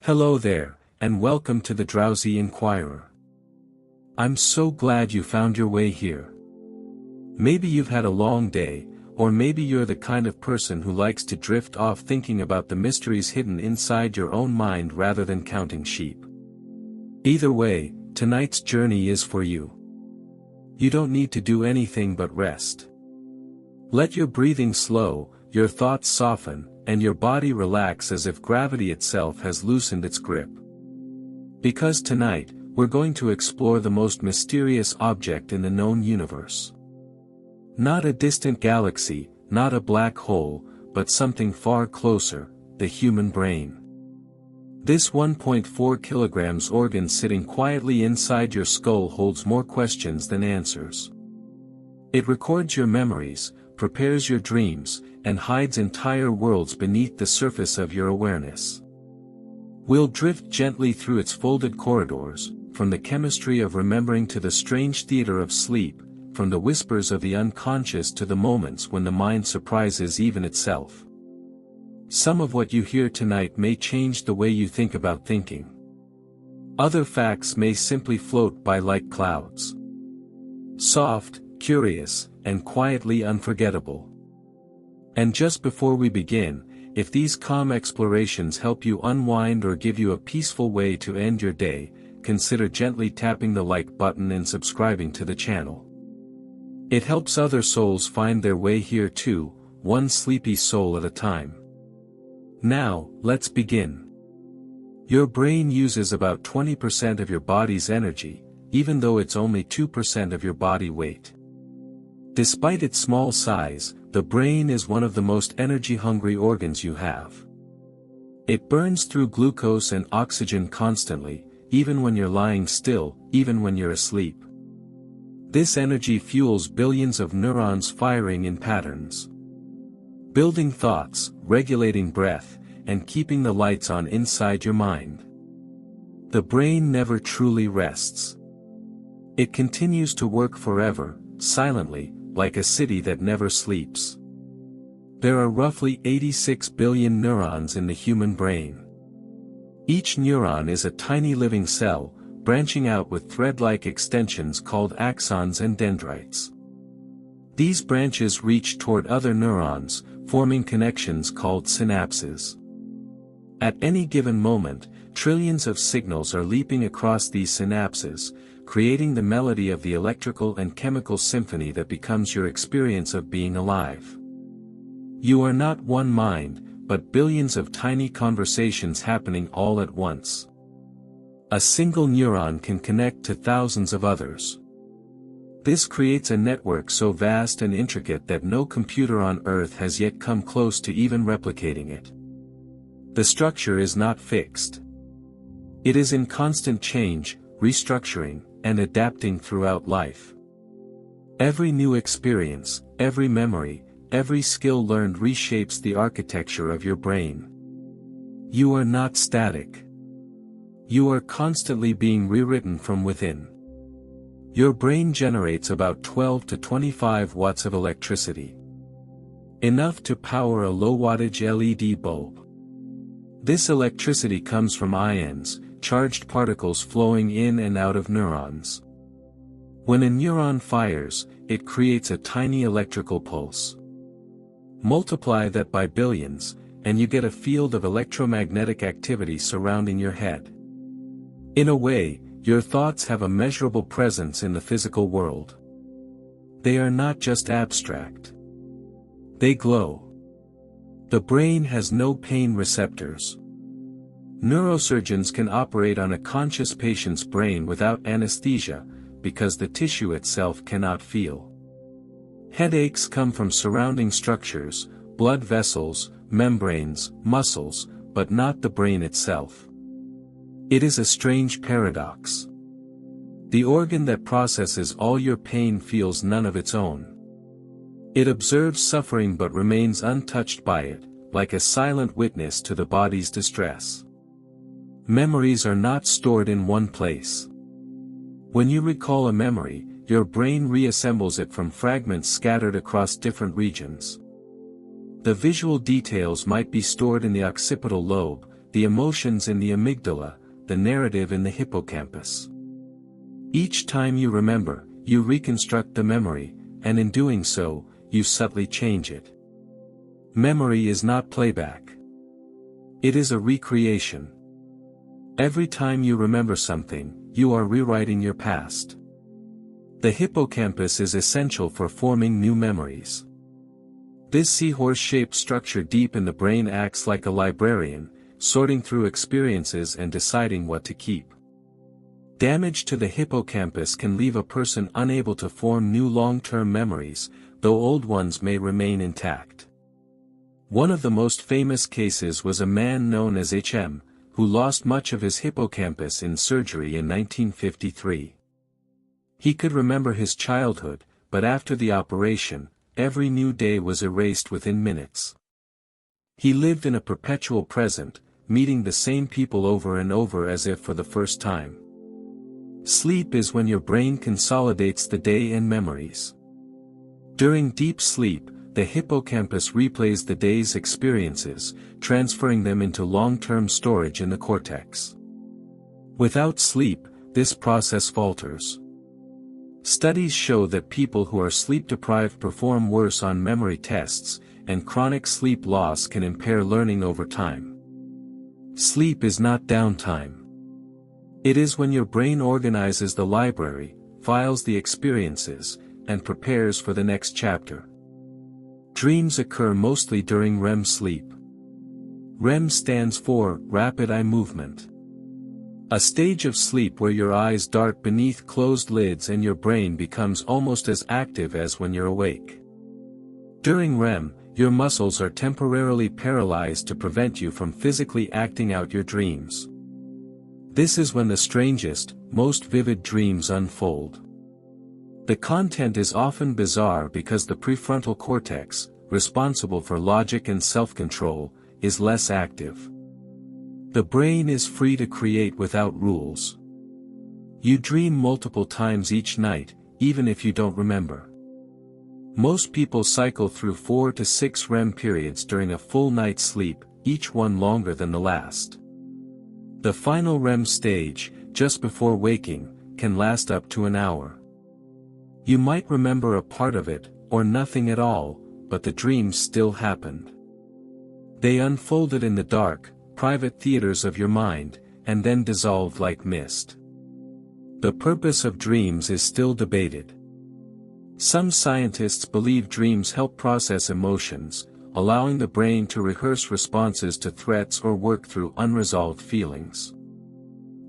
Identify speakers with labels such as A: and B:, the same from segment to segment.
A: Hello there, and welcome to the Drowsy Inquirer. I'm so glad you found your way here. Maybe you've had a long day, or maybe you're the kind of person who likes to drift off thinking about the mysteries hidden inside your own mind rather than counting sheep. Either way, tonight's journey is for you. You don't need to do anything but rest. Let your breathing slow, your thoughts soften, and your body relax as if gravity itself has loosened its grip. Because tonight, we're going to explore the most mysterious object in the known universe. Not a distant galaxy, not a black hole, but something far closer, the human brain. This 1.4 kilograms organ sitting quietly inside your skull holds more questions than answers. It records your memories, prepares your dreams, and hides entire worlds beneath the surface of your awareness. We'll drift gently through its folded corridors, from the chemistry of remembering to the strange theater of sleep, from the whispers of the unconscious to the moments when the mind surprises even itself. Some of what you hear tonight may change the way you think about thinking. Other facts may simply float by like clouds. Soft, curious, and quietly unforgettable. And just before we begin, if these calm explorations help you unwind or give you a peaceful way to end your day, consider gently tapping the like button and subscribing to the channel. It helps other souls find their way here too, one sleepy soul at a time. Now, let's begin. Your brain uses about 20% of your body's energy, even though it's only 2% of your body weight. Despite its small size, the brain is one of the most energy-hungry organs you have. It burns through glucose and oxygen constantly, even when you're lying still, even when you're asleep. This energy fuels billions of neurons firing in patterns, building thoughts, regulating breath, and keeping the lights on inside your mind. The brain never truly rests. It continues to work forever, silently, like a city that never sleeps. There are roughly 86 billion neurons in the human brain. Each neuron is a tiny living cell, branching out with thread-like extensions called axons and dendrites. These branches reach toward other neurons, forming connections called synapses. At any given moment, trillions of signals are leaping across these synapses, creating the melody of the electrical and chemical symphony that becomes your experience of being alive. You are not one mind, but billions of tiny conversations happening all at once. A single neuron can connect to thousands of others. This creates a network so vast and intricate that no computer on Earth has yet come close to even replicating it. The structure is not fixed. It is in constant change, restructuring, and adapting throughout life. Every new experience, every memory, every skill learned reshapes the architecture of your brain. You are not static. You are constantly being rewritten from within. Your brain generates about 12 to 25 watts of electricity. Enough to power a low-wattage LED bulb. This electricity comes from ions, charged particles flowing in and out of neurons. When a neuron fires, it creates a tiny electrical pulse. Multiply that by billions, and you get a field of electromagnetic activity surrounding your head. In a way, your thoughts have a measurable presence in the physical world. They are not just abstract. They glow. The brain has no pain receptors. Neurosurgeons can operate on a conscious patient's brain without anesthesia, because the tissue itself cannot feel. Headaches come from surrounding structures, blood vessels, membranes, muscles, but not the brain itself. It is a strange paradox. The organ that processes all your pain feels none of its own. It observes suffering but remains untouched by it, like a silent witness to the body's distress. Memories are not stored in one place. When you recall a memory, your brain reassembles it from fragments scattered across different regions. The visual details might be stored in the occipital lobe, the emotions in the amygdala, the narrative in the hippocampus. Each time you remember, you reconstruct the memory, and in doing so, you subtly change it. Memory is not playback. It is a recreation. Every time you remember something, you are rewriting your past. The hippocampus is essential for forming new memories. This seahorse-shaped structure deep in the brain acts like a librarian, sorting through experiences and deciding what to keep. Damage to the hippocampus can leave a person unable to form new long-term memories, though old ones may remain intact. One of the most famous cases was a man known as H.M., who lost much of his hippocampus in surgery in 1953. He could remember his childhood, but after the operation, every new day was erased within minutes. He lived in a perpetual present, meeting the same people over and over as if for the first time. Sleep is when your brain consolidates the day and memories. During deep sleep, the hippocampus replays the day's experiences, transferring them into long-term storage in the cortex. Without sleep, this process falters. Studies show that people who are sleep-deprived perform worse on memory tests, and chronic sleep loss can impair learning over time. Sleep is not downtime. It is when your brain organizes the library, files the experiences, and prepares for the next chapter. Dreams occur mostly during REM sleep. REM stands for Rapid Eye Movement. A stage of sleep where your eyes dart beneath closed lids and your brain becomes almost as active as when you're awake. During REM, your muscles are temporarily paralyzed to prevent you from physically acting out your dreams. This is when the strangest, most vivid dreams unfold. The content is often bizarre because the prefrontal cortex, responsible for logic and self-control, is less active. The brain is free to create without rules. You dream multiple times each night, even if you don't remember. Most people cycle through 4 to 6 REM periods during a full night's sleep, each one longer than the last. The final REM stage, just before waking, can last up to an hour. You might remember a part of it, or nothing at all, but the dreams still happened. They unfolded in the dark, private theaters of your mind, and then dissolved like mist. The purpose of dreams is still debated. Some scientists believe dreams help process emotions, allowing the brain to rehearse responses to threats or work through unresolved feelings.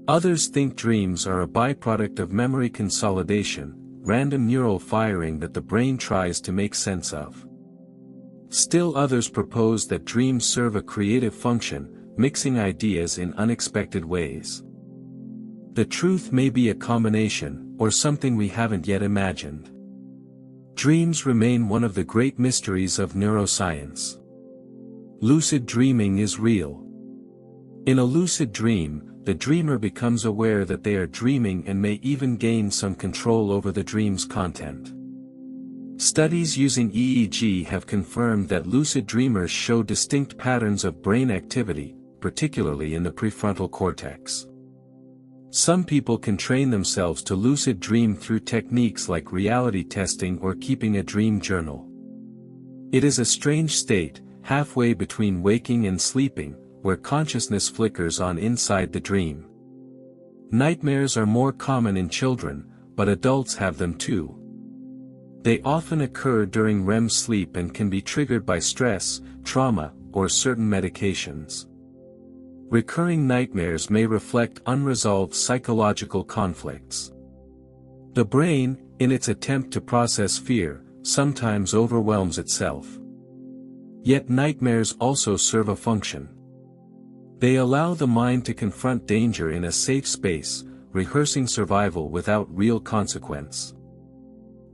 A: Others think dreams are a byproduct of memory consolidation, random neural firing that the brain tries to make sense of. Still others propose that dreams serve a creative function, mixing ideas in unexpected ways. The truth may be a combination, or something we haven't yet imagined. Dreams remain one of the great mysteries of neuroscience. Lucid dreaming is real. In a lucid dream, the dreamer becomes aware that they are dreaming and may even gain some control over the dream's content. Studies using EEG have confirmed that lucid dreamers show distinct patterns of brain activity, particularly in the prefrontal cortex. Some people can train themselves to lucid dream through techniques like reality testing or keeping a dream journal. It is a strange state, halfway between waking and sleeping, where consciousness flickers on inside the dream. Nightmares are more common in children, but adults have them too. They often occur during REM sleep and can be triggered by stress, trauma, or certain medications. Recurring nightmares may reflect unresolved psychological conflicts. The brain, in its attempt to process fear, sometimes overwhelms itself. Yet nightmares also serve a function. They allow the mind to confront danger in a safe space, rehearsing survival without real consequence.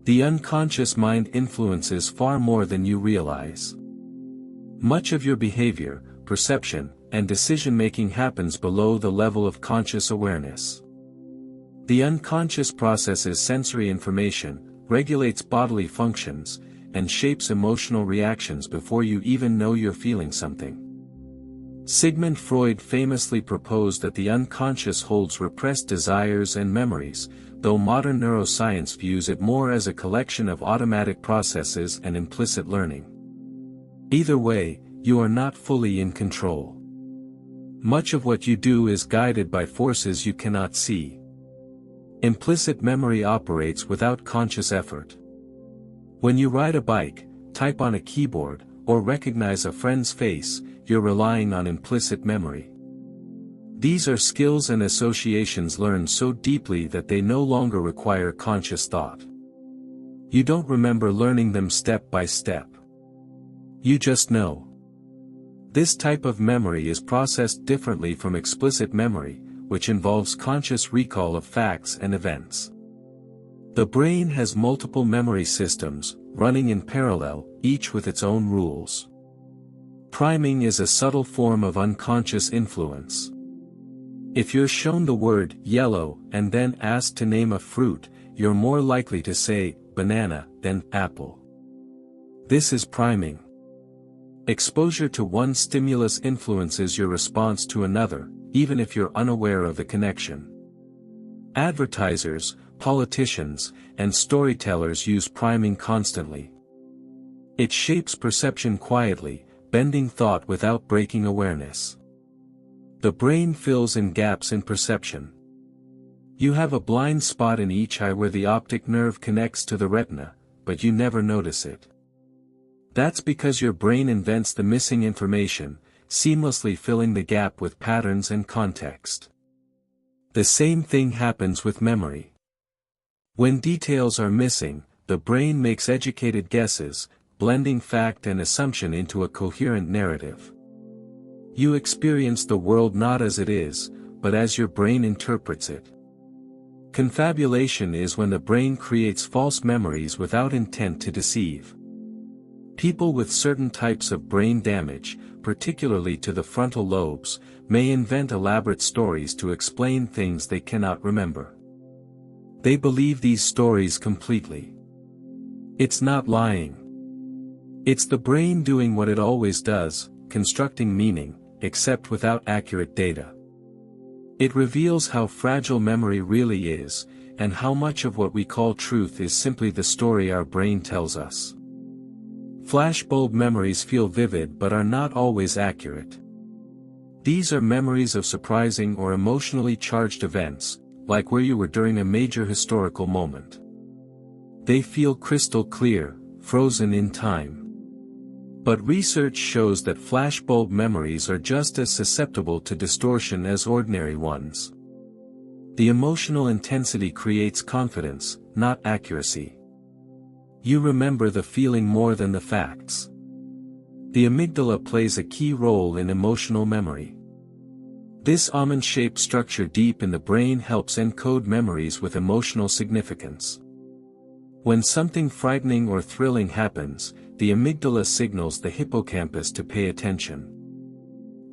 A: The unconscious mind influences far more than you realize. Much of your behavior, perception, and decision-making happens below the level of conscious awareness. The unconscious processes sensory information, regulates bodily functions, and shapes emotional reactions before you even know you're feeling something. Sigmund Freud famously proposed that the unconscious holds repressed desires and memories, though modern neuroscience views it more as a collection of automatic processes and implicit learning. Either way, you are not fully in control. Much of what you do is guided by forces you cannot see. Implicit memory operates without conscious effort. When you ride a bike, type on a keyboard, or recognize a friend's face, you're relying on implicit memory. These are skills and associations learned so deeply that they no longer require conscious thought. You don't remember learning them step by step. You just know. This type of memory is processed differently from explicit memory, which involves conscious recall of facts and events. The brain has multiple memory systems, running in parallel, each with its own rules. Priming is a subtle form of unconscious influence. If you're shown the word yellow and then asked to name a fruit, you're more likely to say banana than apple. This is priming. Exposure to one stimulus influences your response to another, even if you're unaware of the connection. Advertisers, politicians, and storytellers use priming constantly. It shapes perception quietly, bending thought without breaking awareness. The brain fills in gaps in perception. You have a blind spot in each eye where the optic nerve connects to the retina, but you never notice it. That's because your brain invents the missing information, seamlessly filling the gap with patterns and context. The same thing happens with memory. When details are missing, the brain makes educated guesses, blending fact and assumption into a coherent narrative. You experience the world not as it is, but as your brain interprets it. Confabulation is when the brain creates false memories without intent to deceive. People with certain types of brain damage, particularly to the frontal lobes, may invent elaborate stories to explain things they cannot remember. They believe these stories completely. It's not lying. It's the brain doing what it always does, constructing meaning, except without accurate data. It reveals how fragile memory really is, and how much of what we call truth is simply the story our brain tells us. Flashbulb memories feel vivid but are not always accurate. These are memories of surprising or emotionally charged events, like where you were during a major historical moment. They feel crystal clear, frozen in time. But research shows that flashbulb memories are just as susceptible to distortion as ordinary ones. The emotional intensity creates confidence, not accuracy. You remember the feeling more than the facts. The amygdala plays a key role in emotional memory. This almond-shaped structure deep in the brain helps encode memories with emotional significance. When something frightening or thrilling happens, the amygdala signals the hippocampus to pay attention.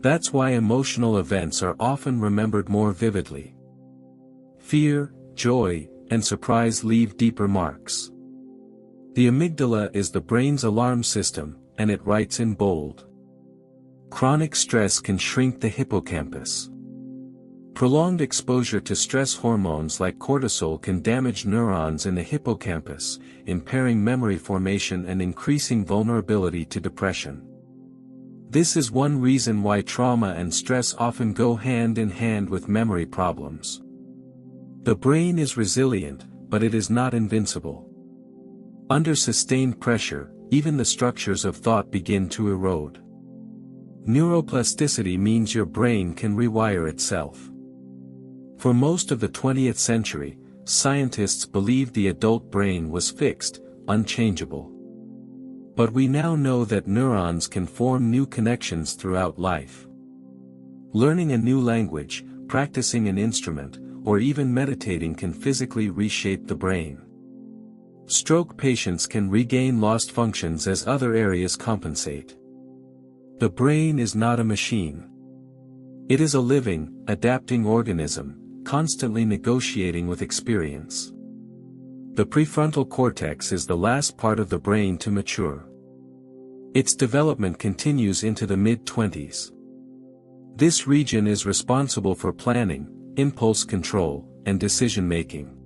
A: That's why emotional events are often remembered more vividly. Fear, joy, and surprise leave deeper marks. The amygdala is the brain's alarm system, and it writes in bold. Chronic stress can shrink the hippocampus. Prolonged exposure to stress hormones like cortisol can damage neurons in the hippocampus, impairing memory formation and increasing vulnerability to depression. This is one reason why trauma and stress often go hand in hand with memory problems. The brain is resilient, but it is not invincible. Under sustained pressure, even the structures of thought begin to erode. Neuroplasticity means your brain can rewire itself. For most of the 20th century, scientists believed the adult brain was fixed, unchangeable. But we now know that neurons can form new connections throughout life. Learning a new language, practicing an instrument, or even meditating can physically reshape the brain. Stroke patients can regain lost functions as other areas compensate. The brain is not a machine. It is a living, adapting organism, constantly negotiating with experience. The prefrontal cortex is the last part of the brain to mature. Its development continues into the mid-20s. This region is responsible for planning, impulse control, and decision-making.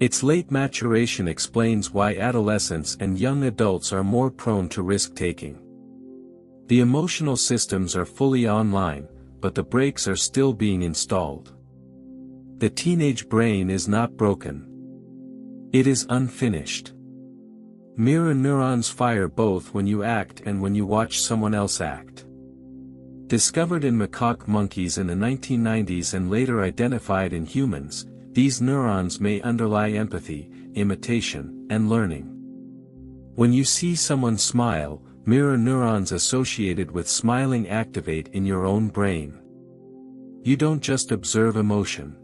A: Its late maturation explains why adolescents and young adults are more prone to risk-taking. The emotional systems are fully online, but the brakes are still being installed. The teenage brain is not broken. It is unfinished. Mirror neurons fire both when you act and when you watch someone else act. Discovered in macaque monkeys in the 1990s and later identified in humans, these neurons may underlie empathy, imitation, and learning. When you see someone smile, mirror neurons associated with smiling activate in your own brain. You don't just observe emotion.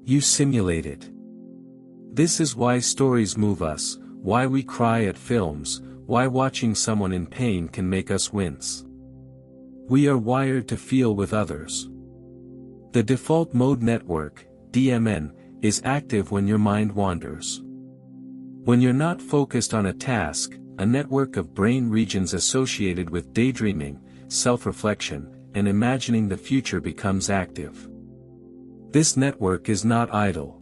A: You simulate it. This is why stories move us, why we cry at films, why watching someone in pain can make us wince. We are wired to feel with others. The default mode network, DMN, is active when your mind wanders. When you're not focused on a task, a network of brain regions associated with daydreaming, self-reflection, and imagining the future becomes active. This network is not idle.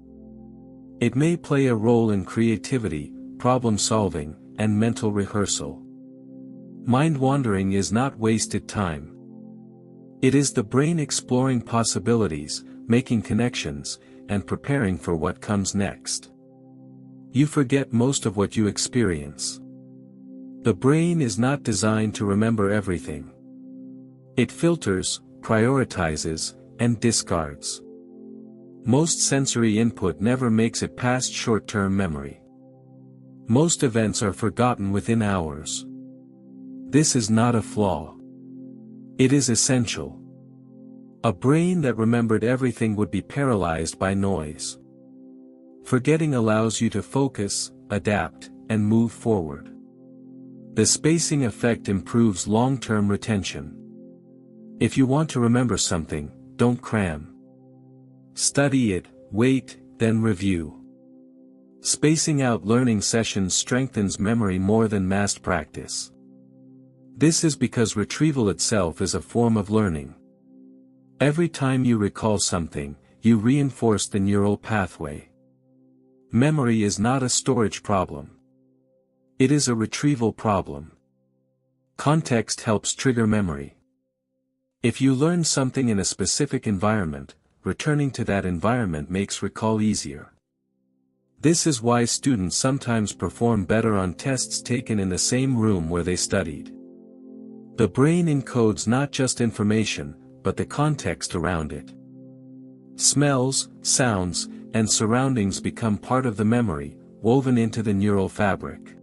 A: It may play a role in creativity, problem-solving, and mental rehearsal. Mind-wandering is not wasted time. It is the brain exploring possibilities, making connections, and preparing for what comes next. You forget most of what you experience. The brain is not designed to remember everything. It filters, prioritizes, and discards. Most sensory input never makes it past short-term memory. Most events are forgotten within hours. This is not a flaw. It is essential. A brain that remembered everything would be paralyzed by noise. Forgetting allows you to focus, adapt, and move forward. The spacing effect improves long-term retention. If you want to remember something, don't cram. Study it, wait, then review. Spacing out learning sessions strengthens memory more than massed practice. This is because retrieval itself is a form of learning. Every time you recall something, you reinforce the neural pathway. Memory is not a storage problem. It is a retrieval problem. Context helps trigger memory. If you learn something in a specific environment, returning to that environment makes recall easier. This is why students sometimes perform better on tests taken in the same room where they studied. The brain encodes not just information, but the context around it. Smells, sounds, and surroundings become part of the memory, woven into the neural fabric.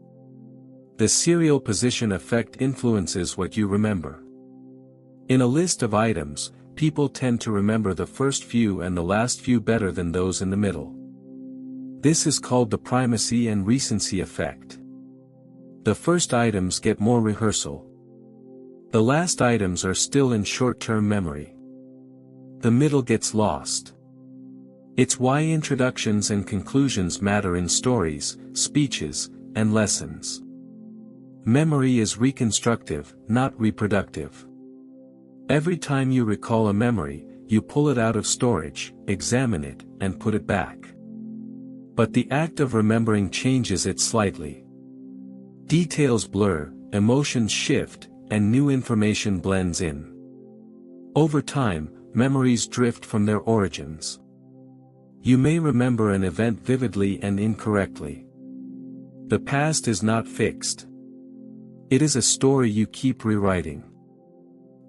A: The serial position effect influences what you remember. In a list of items, people tend to remember the first few and the last few better than those in the middle. This is called the primacy and recency effect. The first items get more rehearsal. The last items are still in short-term memory. The middle gets lost. It's why introductions and conclusions matter in stories, speeches, and lessons. Memory is reconstructive, not reproductive. Every time you recall a memory, you pull it out of storage, examine it, and put it back. But the act of remembering changes it slightly. Details blur, emotions shift, and new information blends in. Over time, memories drift from their origins. You may remember an event vividly and incorrectly. The past is not fixed. It is a story you keep rewriting.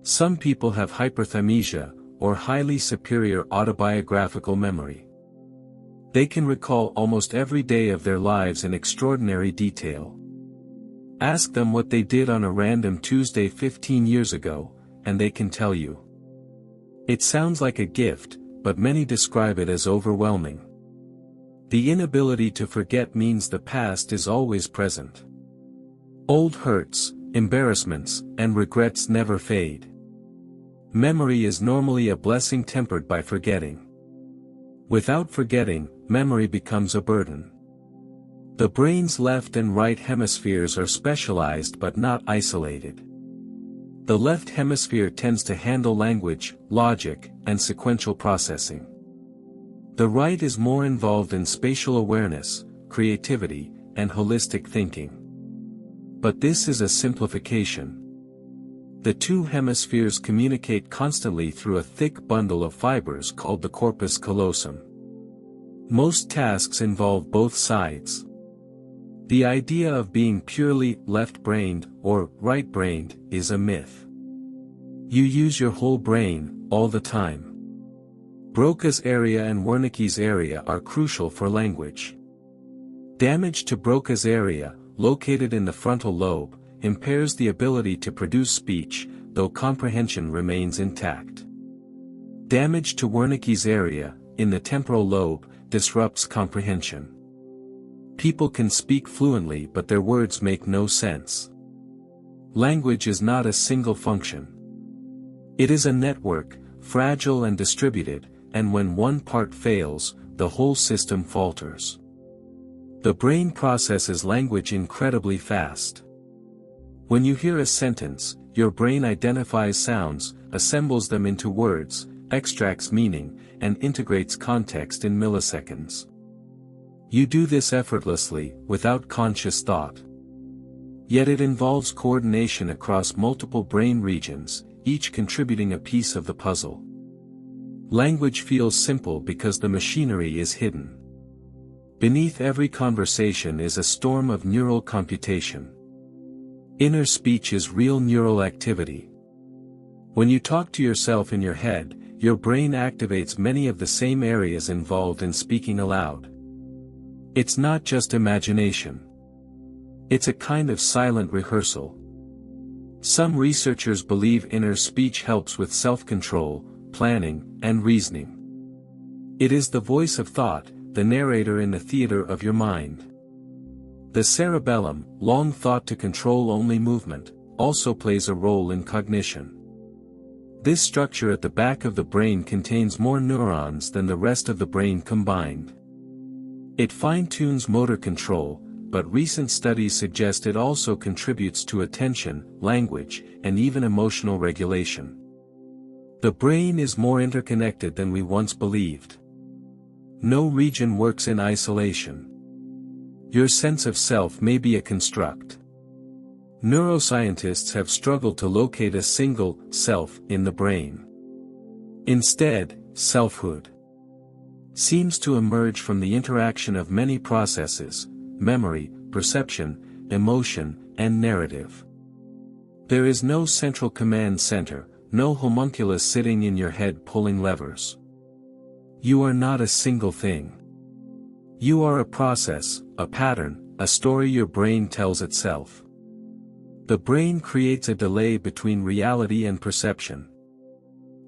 A: Some people have hyperthymesia, or highly superior autobiographical memory. They can recall almost every day of their lives in extraordinary detail. Ask them what they did on a random Tuesday 15 years ago, and they can tell you. It sounds like a gift, but many describe it as overwhelming. The inability to forget means the past is always present. Old hurts, embarrassments, and regrets never fade. Memory is normally a blessing tempered by forgetting. Without forgetting, memory becomes a burden. The brain's left and right hemispheres are specialized but not isolated. The left hemisphere tends to handle language, logic, and sequential processing. The right is more involved in spatial awareness, creativity, and holistic thinking. But this is a simplification. The two hemispheres communicate constantly through a thick bundle of fibers called the corpus callosum. Most tasks involve both sides. The idea of being purely left-brained or right-brained is a myth. You use your whole brain, all the time. Broca's area and Wernicke's area are crucial for language. Damage to Broca's area, located in the frontal lobe, impairs the ability to produce speech, though comprehension remains intact. Damage to Wernicke's area, in the temporal lobe, disrupts comprehension. People can speak fluently but their words make no sense. Language is not a single function. It is a network, fragile and distributed, and when one part fails, the whole system falters. The brain processes language incredibly fast. When you hear a sentence, your brain identifies sounds, assembles them into words, extracts meaning, and integrates context in milliseconds. You do this effortlessly, without conscious thought. Yet it involves coordination across multiple brain regions, each contributing a piece of the puzzle. Language feels simple because the machinery is hidden. Beneath every conversation is a storm of neural computation. Inner speech is real neural activity. When you talk to yourself in your head, your brain activates many of the same areas involved in speaking aloud. It's not just imagination. It's a kind of silent rehearsal. Some researchers believe inner speech helps with self-control, planning, and reasoning. It is the voice of thought, the narrator in the theater of your mind. The cerebellum, long thought to control only movement, also plays a role in cognition. This structure at the back of the brain contains more neurons than the rest of the brain combined. It fine-tunes motor control, but recent studies suggest it also contributes to attention, language, and even emotional regulation. The brain is more interconnected than we once believed. No region works in isolation. Your sense of self may be a construct. Neuroscientists have struggled to locate a single self in the brain. Instead, selfhood seems to emerge from the interaction of many processes: memory, perception, emotion, and narrative. There is no central command center, no homunculus sitting in your head pulling levers. You are not a single thing. You are a process, a pattern, a story your brain tells itself. The brain creates a delay between reality and perception.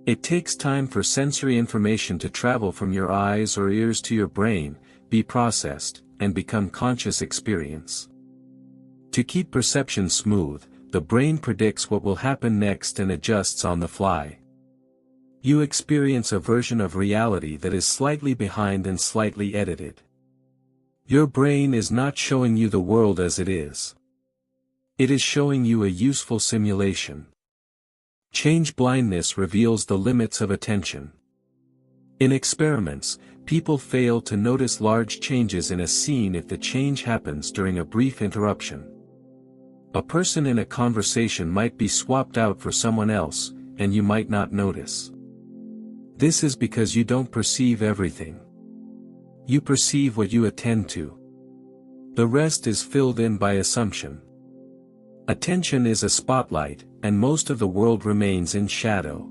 A: It takes time for sensory information to travel from your eyes or ears to your brain, be processed, and become conscious experience. To keep perception smooth, the brain predicts what will happen next and adjusts on the fly. You experience a version of reality that is slightly behind and slightly edited. Your brain is not showing you the world as it is. It is showing you a useful simulation. Change blindness reveals the limits of attention. In experiments, people fail to notice large changes in a scene if the change happens during a brief interruption. A person in a conversation might be swapped out for someone else, and you might not notice. This is because you don't perceive everything. You perceive what you attend to. The rest is filled in by assumption. Attention is a spotlight, and most of the world remains in shadow.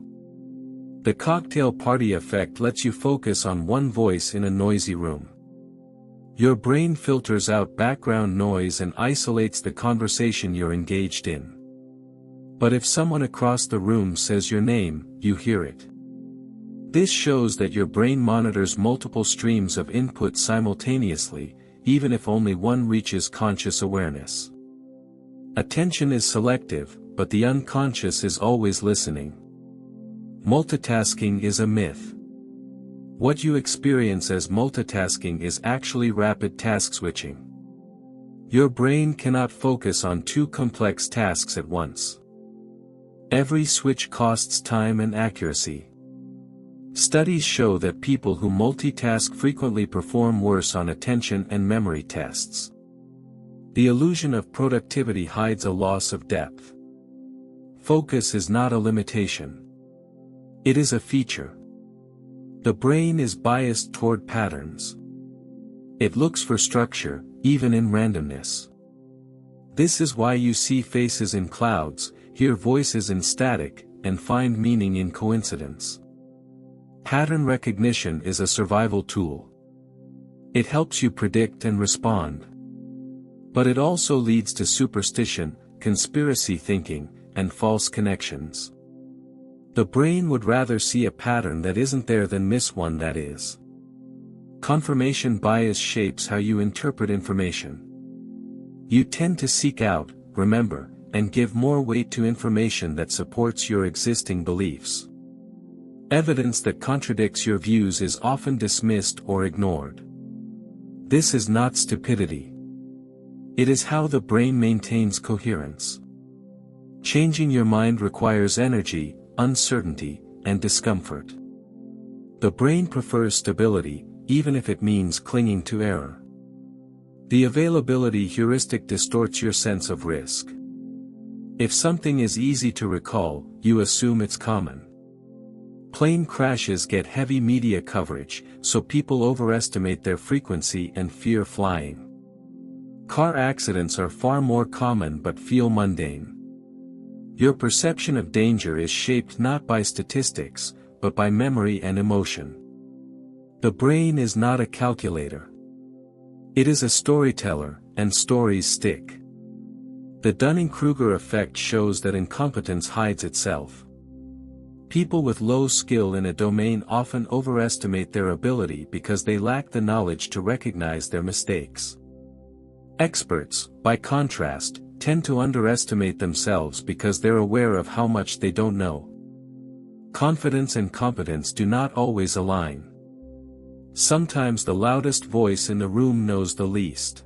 A: The cocktail party effect lets you focus on one voice in a noisy room. Your brain filters out background noise and isolates the conversation you're engaged in. But if someone across the room says your name, you hear it. This shows that your brain monitors multiple streams of input simultaneously, even if only one reaches conscious awareness. Attention is selective, but the unconscious is always listening. Multitasking is a myth. What you experience as multitasking is actually rapid task switching. Your brain cannot focus on two complex tasks at once. Every switch costs time and accuracy. Studies show that people who multitask frequently perform worse on attention and memory tests. The illusion of productivity hides a loss of depth. Focus is not a limitation. It is a feature. The brain is biased toward patterns. It looks for structure, even in randomness. This is why you see faces in clouds, hear voices in static, and find meaning in coincidence. Pattern recognition is a survival tool. It helps you predict and respond. But it also leads to superstition, conspiracy thinking, and false connections. The brain would rather see a pattern that isn't there than miss one that is. Confirmation bias shapes how you interpret information. You tend to seek out, remember, and give more weight to information that supports your existing beliefs. Evidence that contradicts your views is often dismissed or ignored. This is not stupidity. It is how the brain maintains coherence. Changing your mind requires energy, uncertainty, and discomfort. The brain prefers stability, even if it means clinging to error. The availability heuristic distorts your sense of risk. If something is easy to recall, you assume it's common. Plane crashes get heavy media coverage, so people overestimate their frequency and fear flying. Car accidents are far more common but feel mundane. Your perception of danger is shaped not by statistics, but by memory and emotion. The brain is not a calculator. It is a storyteller, and stories stick. The Dunning-Kruger effect shows that incompetence hides itself. People with low skill in a domain often overestimate their ability because they lack the knowledge to recognize their mistakes. Experts, by contrast, tend to underestimate themselves because they're aware of how much they don't know. Confidence and competence do not always align. Sometimes the loudest voice in the room knows the least.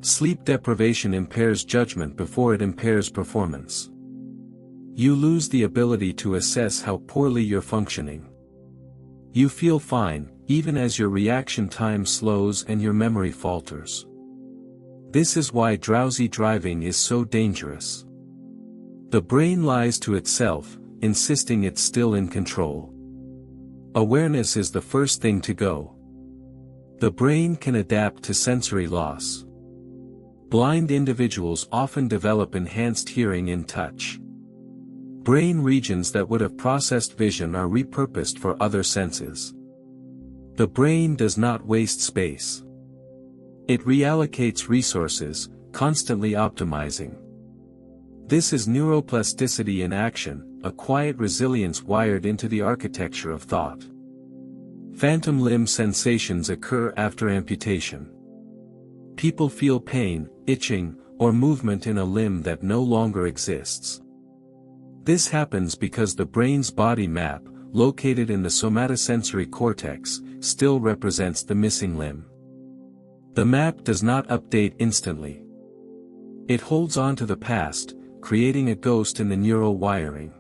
A: Sleep deprivation impairs judgment before it impairs performance. You lose the ability to assess how poorly you're functioning. You feel fine, even as your reaction time slows and your memory falters. This is why drowsy driving is so dangerous. The brain lies to itself, insisting it's still in control. Awareness is the first thing to go. The brain can adapt to sensory loss. Blind individuals often develop enhanced hearing and touch. Brain regions that would have processed vision are repurposed for other senses. The brain does not waste space. It reallocates resources, constantly optimizing. This is neuroplasticity in action, a quiet resilience wired into the architecture of thought. Phantom limb sensations occur after amputation. People feel pain, itching, or movement in a limb that no longer exists. This happens because the brain's body map, located in the somatosensory cortex, still represents the missing limb. The map does not update instantly. It holds on to the past, creating a ghost in the neural wiring.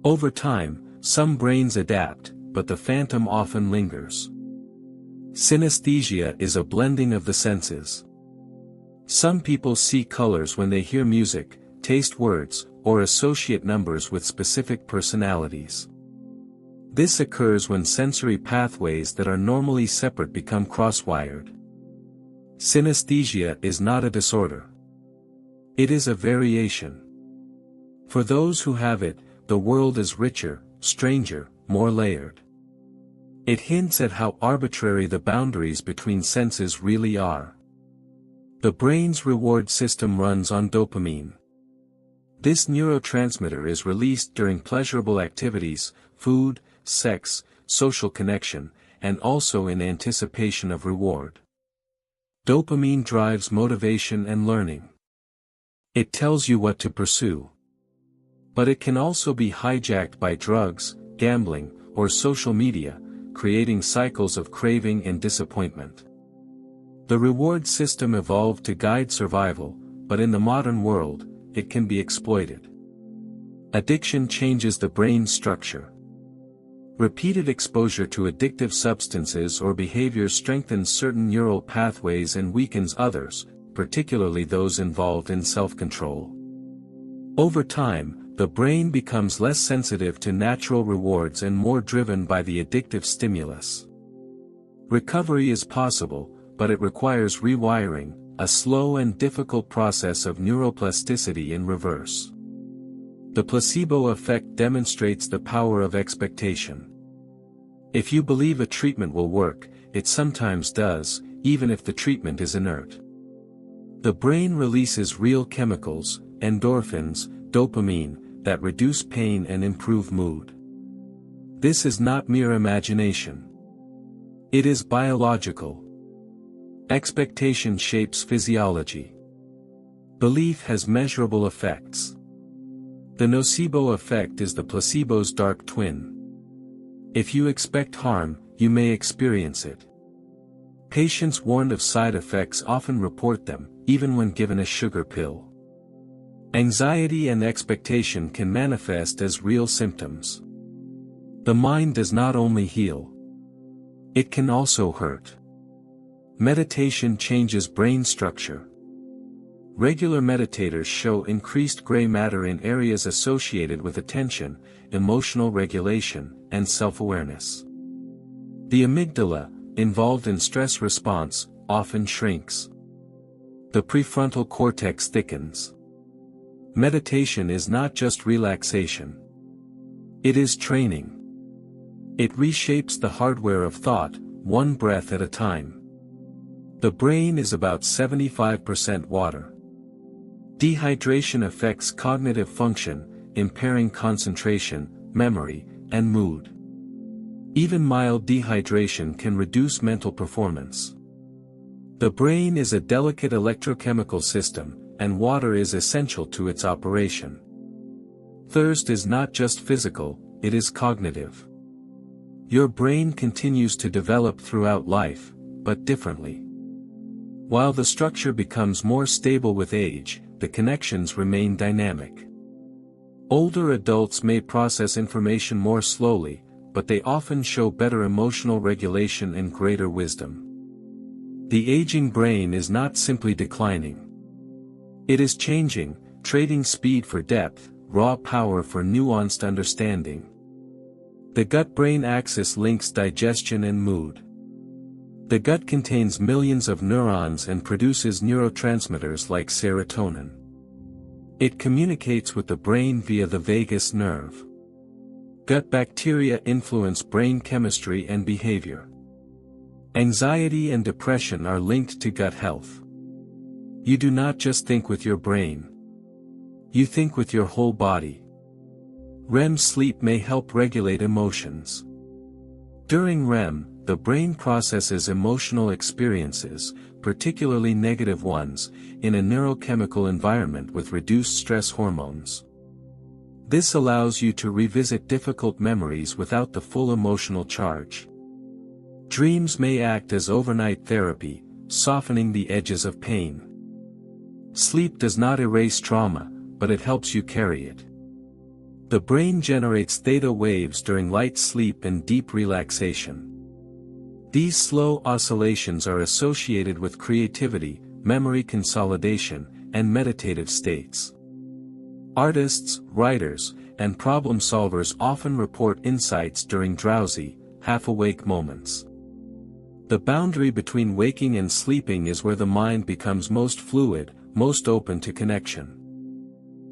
A: Over time, some brains adapt, but the phantom often lingers. Synesthesia is a blending of the senses. Some people see colors when they hear music, taste words, or associate numbers with specific personalities. This occurs when sensory pathways that are normally separate become cross-wired. Synesthesia is not a disorder. It is a variation. For those who have it, the world is richer, stranger, more layered. It hints at how arbitrary the boundaries between senses really are. The brain's reward system runs on dopamine. This neurotransmitter is released during pleasurable activities, food, sex, social connection, and also in anticipation of reward. Dopamine drives motivation and learning. It tells you what to pursue. But it can also be hijacked by drugs, gambling, or social media, creating cycles of craving and disappointment. The reward system evolved to guide survival, but in the modern world, it can be exploited. Addiction changes the brain's structure. Repeated exposure to addictive substances or behaviors strengthens certain neural pathways and weakens others, particularly those involved in self-control. Over time, the brain becomes less sensitive to natural rewards and more driven by the addictive stimulus. Recovery is possible, but it requires rewiring, a slow and difficult process of neuroplasticity in reverse. The placebo effect demonstrates the power of expectation. If you believe a treatment will work, it sometimes does, even if the treatment is inert. The brain releases real chemicals, endorphins, dopamine, that reduce pain and improve mood. This is not mere imagination. It is biological. Expectation shapes physiology. Belief has measurable effects. The nocebo effect is the placebo's dark twin. If you expect harm, you may experience it. Patients warned of side effects often report them, even when given a sugar pill. Anxiety and expectation can manifest as real symptoms. The mind does not only heal. It can also hurt. Meditation changes brain structure. Regular meditators show increased gray matter in areas associated with attention, emotional regulation, and self-awareness. The amygdala, involved in stress response, often shrinks. The prefrontal cortex thickens. Meditation is not just relaxation. It is training. It reshapes the hardware of thought, one breath at a time. The brain is about 75% water. Dehydration affects cognitive function, impairing concentration, memory, and mood. Even mild dehydration can reduce mental performance. The brain is a delicate electrochemical system, and water is essential to its operation. Thirst is not just physical, it is cognitive. Your brain continues to develop throughout life, but differently. While the structure becomes more stable with age, the connections remain dynamic. Older adults may process information more slowly, but they often show better emotional regulation and greater wisdom. The aging brain is not simply declining. It is changing, trading speed for depth, raw power for nuanced understanding. The gut-brain axis links digestion and mood. The gut contains millions of neurons and produces neurotransmitters like serotonin. It communicates with the brain via the vagus nerve. Gut bacteria influence brain chemistry and behavior. Anxiety and depression are linked to gut health. You do not just think with your brain. You think with your whole body. REM sleep may help regulate emotions. During REM, the brain processes emotional experiences, particularly negative ones, in a neurochemical environment with reduced stress hormones. This allows you to revisit difficult memories without the full emotional charge. Dreams may act as overnight therapy, softening the edges of pain. Sleep does not erase trauma, but it helps you carry it. The brain generates theta waves during light sleep and deep relaxation. These slow oscillations are associated with creativity, memory consolidation, and meditative states. Artists, writers, and problem solvers often report insights during drowsy, half-awake moments. The boundary between waking and sleeping is where the mind becomes most fluid, most open to connection.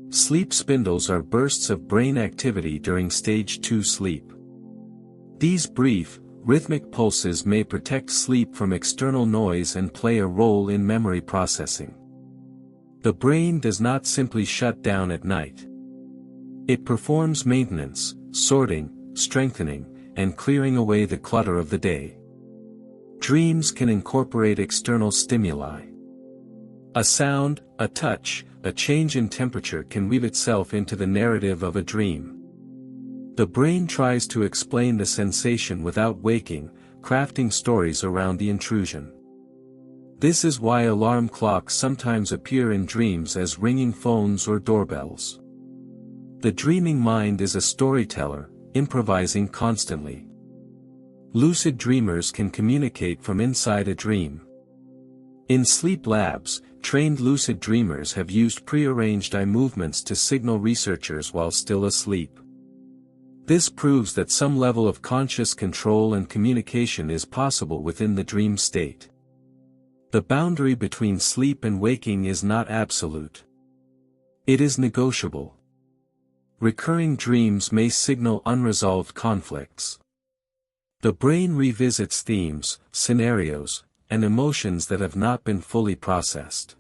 A: Sleep spindles are bursts of brain activity during stage 2 sleep. These brief, rhythmic pulses may protect sleep from external noise and play a role in memory processing. The brain does not simply shut down at night. It performs maintenance, sorting, strengthening, and clearing away the clutter of the day. Dreams can incorporate external stimuli. A sound, a touch, a change in temperature can weave itself into the narrative of a dream. The brain tries to explain the sensation without waking, crafting stories around the intrusion. This is why alarm clocks sometimes appear in dreams as ringing phones or doorbells. The dreaming mind is a storyteller, improvising constantly. Lucid dreamers can communicate from inside a dream. In sleep labs, trained lucid dreamers have used prearranged eye movements to signal researchers while still asleep. This proves that some level of conscious control and communication is possible within the dream state. The boundary between sleep and waking is not absolute. It is negotiable. Recurring dreams may signal unresolved conflicts. The brain revisits themes, scenarios, and emotions that have not been fully processed.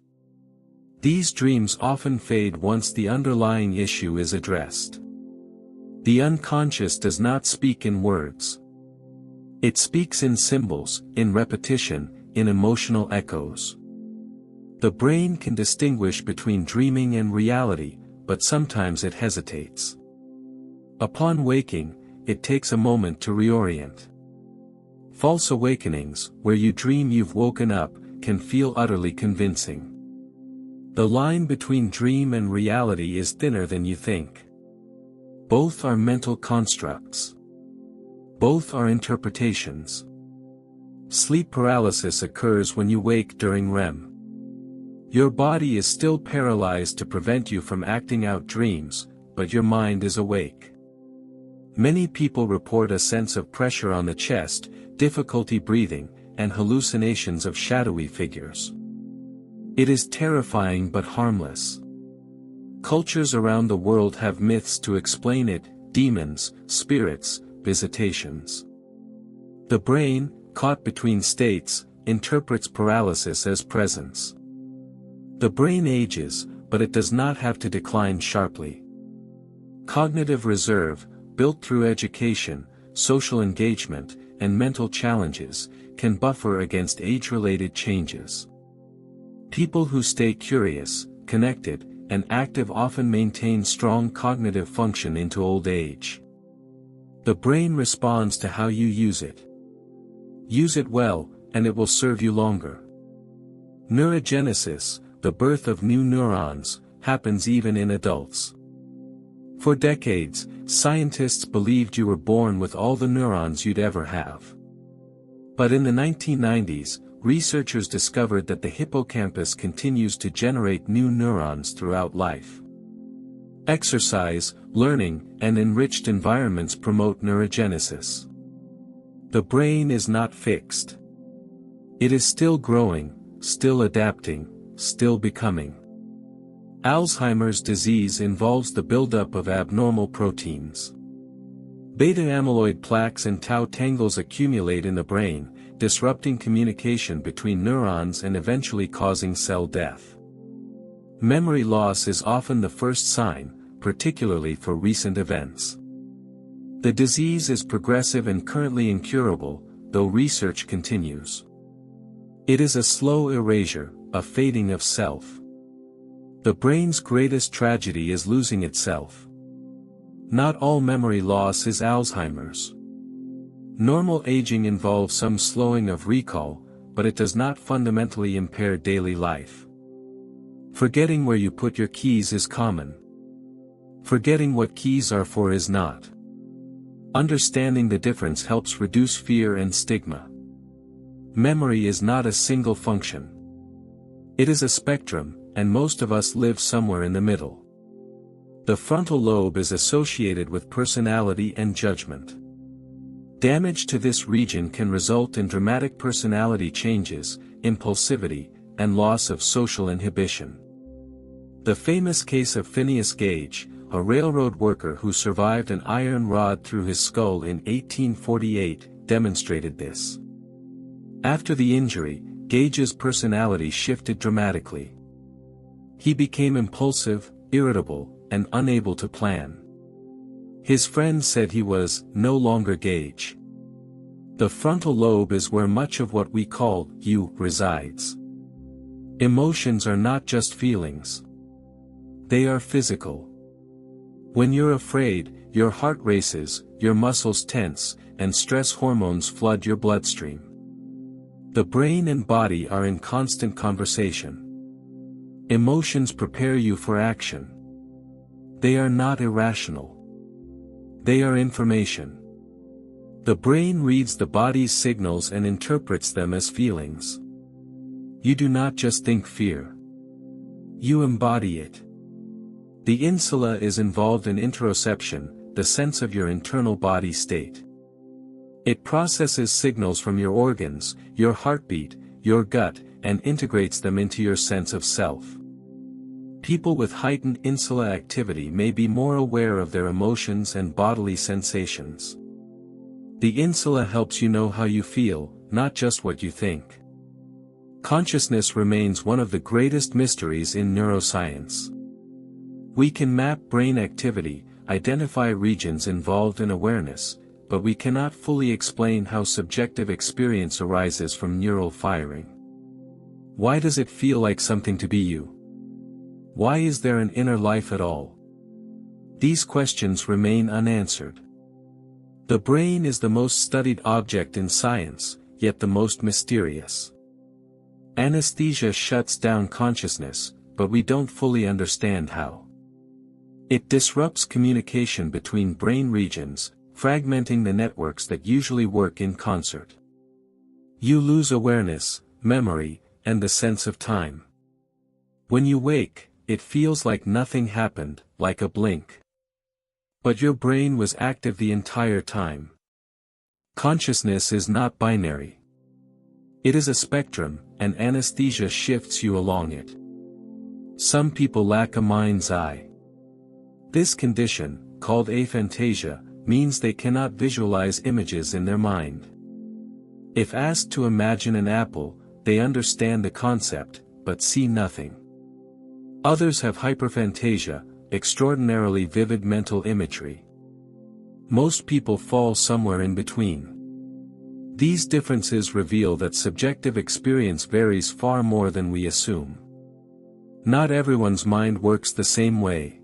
A: These dreams often fade once the underlying issue is addressed. The unconscious does not speak in words. It speaks in symbols, in repetition, in emotional echoes. The brain can distinguish between dreaming and reality, but sometimes it hesitates. Upon waking, it takes a moment to reorient. False awakenings, where you dream you've woken up, can feel utterly convincing. The line between dream and reality is thinner than you think. Both are mental constructs. Both are interpretations. Sleep paralysis occurs when you wake during REM. Your body is still paralyzed to prevent you from acting out dreams, but your mind is awake. Many people report a sense of pressure on the chest, difficulty breathing, and hallucinations of shadowy figures. It is terrifying but harmless. Cultures around the world have myths to explain it: demons, spirits, visitations. The brain, caught between states, interprets paralysis as presence. The brain ages, but it does not have to decline sharply. Cognitive reserve, built through education, social engagement, and mental challenges, can buffer against age-related changes. People who stay curious, connected, and active often maintain strong cognitive function into old age. The brain responds to how you use it. Use it well, and it will serve you longer. Neurogenesis, the birth of new neurons, happens even in adults. For decades, scientists believed you were born with all the neurons you'd ever have. But in the 1990s, researchers discovered that the hippocampus continues to generate new neurons throughout life. Exercise, learning, and enriched environments promote neurogenesis. The brain is not fixed. It is still growing, still adapting, still becoming. Alzheimer's disease involves the buildup of abnormal proteins. Beta-amyloid plaques and tau tangles accumulate in the brain, disrupting communication between neurons and eventually causing cell death. Memory loss is often the first sign, particularly for recent events. The disease is progressive and currently incurable, though research continues. It is a slow erasure, a fading of self. The brain's greatest tragedy is losing itself. Not all memory loss is Alzheimer's. Normal aging involves some slowing of recall, but it does not fundamentally impair daily life. Forgetting where you put your keys is common. Forgetting what keys are for is not. Understanding the difference helps reduce fear and stigma. Memory is not a single function. It is a spectrum, and most of us live somewhere in the middle. The frontal lobe is associated with personality and judgment. Damage to this region can result in dramatic personality changes, impulsivity, and loss of social inhibition. The famous case of Phineas Gage, a railroad worker who survived an iron rod through his skull in 1848, demonstrated this. After the injury, Gage's personality shifted dramatically. He became impulsive, irritable, and unable to plan. His friends said he was no longer Gage. The frontal lobe is where much of what we call you resides. Emotions are not just feelings. They are physical. When you're afraid, your heart races, your muscles tense, and stress hormones flood your bloodstream. The brain and body are in constant conversation. Emotions prepare you for action. They are not irrational. They are information. The brain reads the body's signals and interprets them as feelings. You do not just think fear. You embody it. The insula is involved in interoception, the sense of your internal body state. It processes signals from your organs, your heartbeat, your gut, and integrates them into your sense of self. People with heightened insula activity may be more aware of their emotions and bodily sensations. The insula helps you know how you feel, not just what you think. Consciousness remains one of the greatest mysteries in neuroscience. We can map brain activity, identify regions involved in awareness, but we cannot fully explain how subjective experience arises from neural firing. Why does it feel like something to be you? Why is there an inner life at all? These questions remain unanswered. The brain is the most studied object in science, yet the most mysterious. Anesthesia shuts down consciousness, but we don't fully understand how. It disrupts communication between brain regions, fragmenting the networks that usually work in concert. You lose awareness, memory, and the sense of time. When you wake, it feels like nothing happened, like a blink. But your brain was active the entire time. Consciousness is not binary. It is a spectrum, and anesthesia shifts you along it. Some people lack a mind's eye. This condition, called aphantasia, means they cannot visualize images in their mind. If asked to imagine an apple, they understand the concept, but see nothing. Others have hyperphantasia, extraordinarily vivid mental imagery. Most people fall somewhere in between. These differences reveal that subjective experience varies far more than we assume. Not everyone's mind works the same way.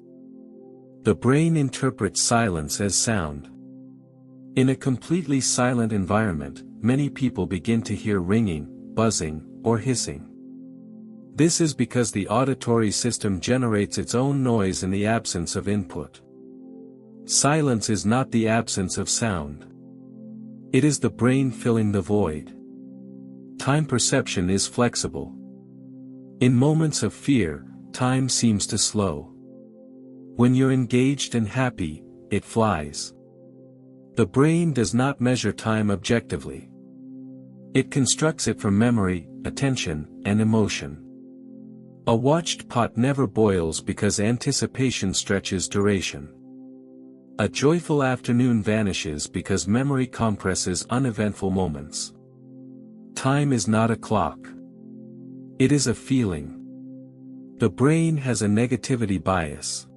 A: The brain interprets silence as sound. In a completely silent environment, many people begin to hear ringing, buzzing, or hissing. This is because the auditory system generates its own noise in the absence of input. Silence is not the absence of sound. It is the brain filling the void. Time perception is flexible. In moments of fear, time seems to slow. When you're engaged and happy, it flies. The brain does not measure time objectively. It constructs it from memory, attention, and emotion. A watched pot never boils because anticipation stretches duration. A joyful afternoon vanishes because memory compresses uneventful moments. Time is not a clock. It is a feeling. The brain has a negativity bias.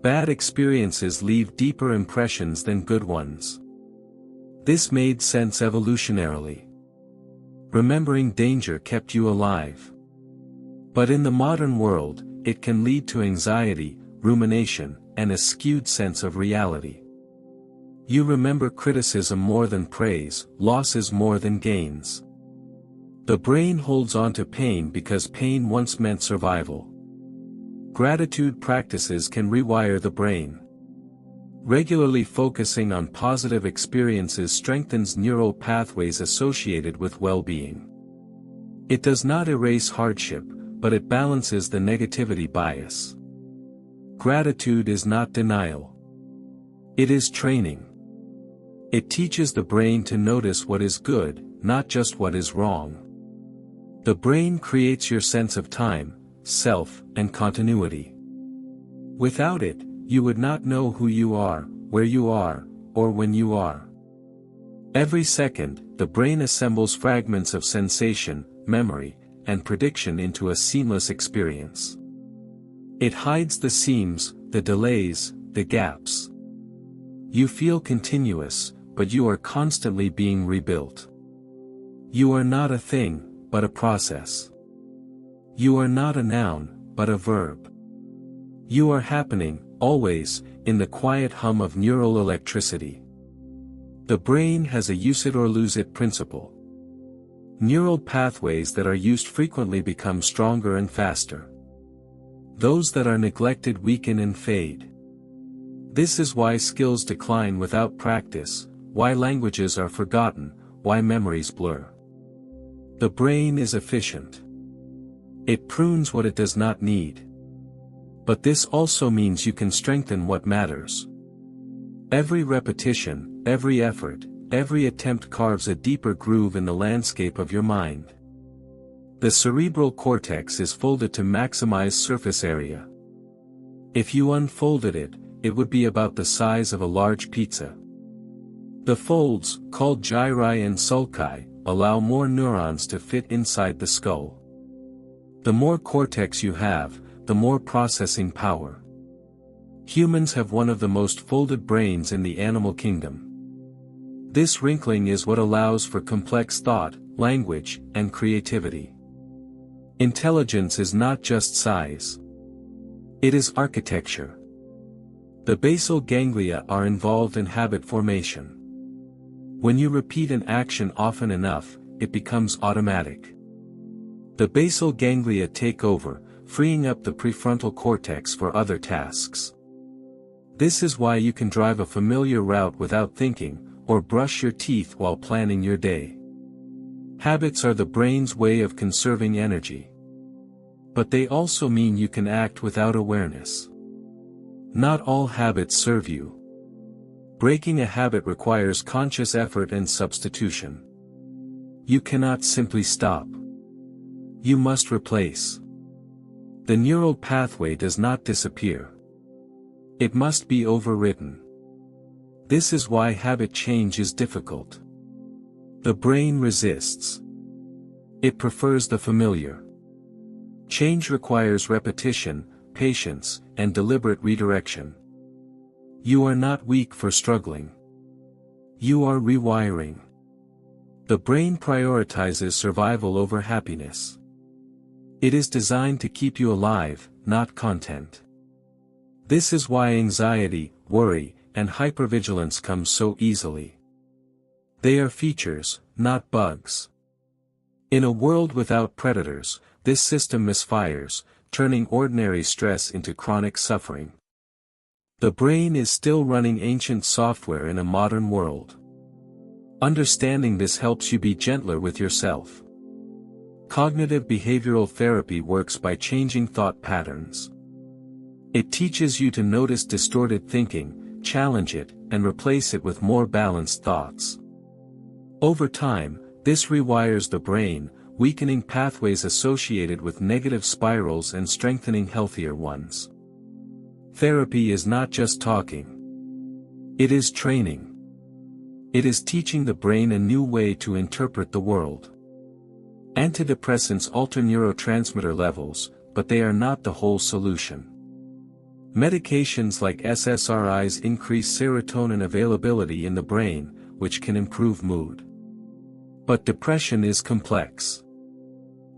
A: Bad experiences leave deeper impressions than good ones. This made sense evolutionarily. Remembering danger kept you alive. But in the modern world, it can lead to anxiety, rumination, and a skewed sense of reality. You remember criticism more than praise, losses more than gains. The brain holds on to pain because pain once meant survival. Gratitude practices can rewire the brain. Regularly focusing on positive experiences strengthens neural pathways associated with well-being. It does not erase hardship, but it balances the negativity bias. Gratitude is not denial. It is training. It teaches the brain to notice what is good, not just what is wrong. The brain creates your sense of time, self, and continuity. Without it, you would not know who you are, where you are, or when you are. Every second, the brain assembles fragments of sensation, memory, and prediction into a seamless experience. It hides the seams, the delays, the gaps. You feel continuous, but you are constantly being rebuilt. You are not a thing, but a process. You are not a noun, but a verb. You are happening, always, in the quiet hum of neural electricity. The brain has a use it or lose it principle. Neural pathways that are used frequently become stronger and faster. Those that are neglected weaken and fade. This is why skills decline without practice, why languages are forgotten, why memories blur. The brain is efficient. It prunes what it does not need. But this also means you can strengthen what matters. Every repetition, every effort, every attempt carves a deeper groove in the landscape of your mind. The cerebral cortex is folded to maximize surface area. If you unfolded it, it would be about the size of a large pizza. The folds, called gyri and sulci, allow more neurons to fit inside the skull. The more cortex you have, the more processing power. Humans have one of the most folded brains in the animal kingdom. This wrinkling is what allows for complex thought, language, and creativity. Intelligence is not just size. It is architecture. The basal ganglia are involved in habit formation. When you repeat an action often enough, it becomes automatic. The basal ganglia take over, freeing up the prefrontal cortex for other tasks. This is why you can drive a familiar route without thinking, or brush your teeth while planning your day. Habits are the brain's way of conserving energy. But they also mean you can act without awareness. Not all habits serve you. Breaking a habit requires conscious effort and substitution. You cannot simply stop. You must replace. The neural pathway does not disappear. It must be overwritten. This is why habit change is difficult. The brain resists. It prefers the familiar. Change requires repetition, patience, and deliberate redirection. You are not weak for struggling. You are rewiring. The brain prioritizes survival over happiness. It is designed to keep you alive, not content. This is why anxiety, worry, and hypervigilance come so easily. They are features, not bugs. In a world without predators, this system misfires, turning ordinary stress into chronic suffering. The brain is still running ancient software in a modern world. Understanding this helps you be gentler with yourself. Cognitive behavioral therapy works by changing thought patterns. It teaches you to notice distorted thinking, challenge it, and replace it with more balanced thoughts. Over time, this rewires the brain, weakening pathways associated with negative spirals and strengthening healthier ones. Therapy is not just talking. It is training. It is teaching the brain a new way to interpret the world. Antidepressants alter neurotransmitter levels, but they are not the whole solution. Medications like SSRIs increase serotonin availability in the brain, which can improve mood. But depression is complex,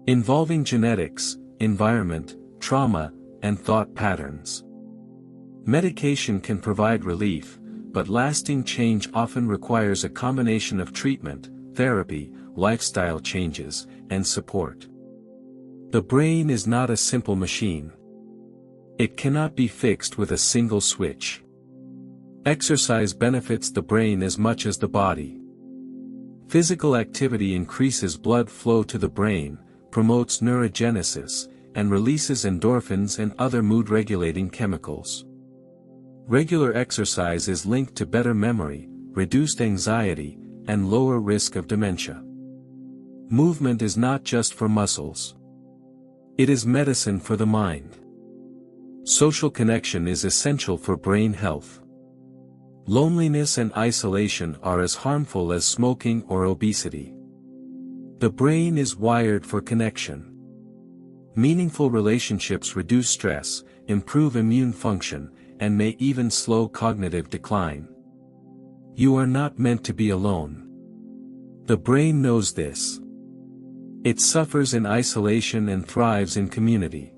A: involving genetics, environment, trauma, and thought patterns. Medication can provide relief, but lasting change often requires a combination of treatment, therapy, lifestyle changes, and support. The brain is not a simple machine. It cannot be fixed with a single switch. Exercise benefits the brain as much as the body. Physical activity increases blood flow to the brain, promotes neurogenesis, and releases endorphins and other mood-regulating chemicals. Regular exercise is linked to better memory, reduced anxiety, and lower risk of dementia. Movement is not just for muscles. It is medicine for the mind. Social connection is essential for brain health. Loneliness and isolation are as harmful as smoking or obesity. The brain is wired for connection. Meaningful relationships reduce stress, improve immune function, and may even slow cognitive decline. You are not meant to be alone. The brain knows this. It suffers in isolation and thrives in community.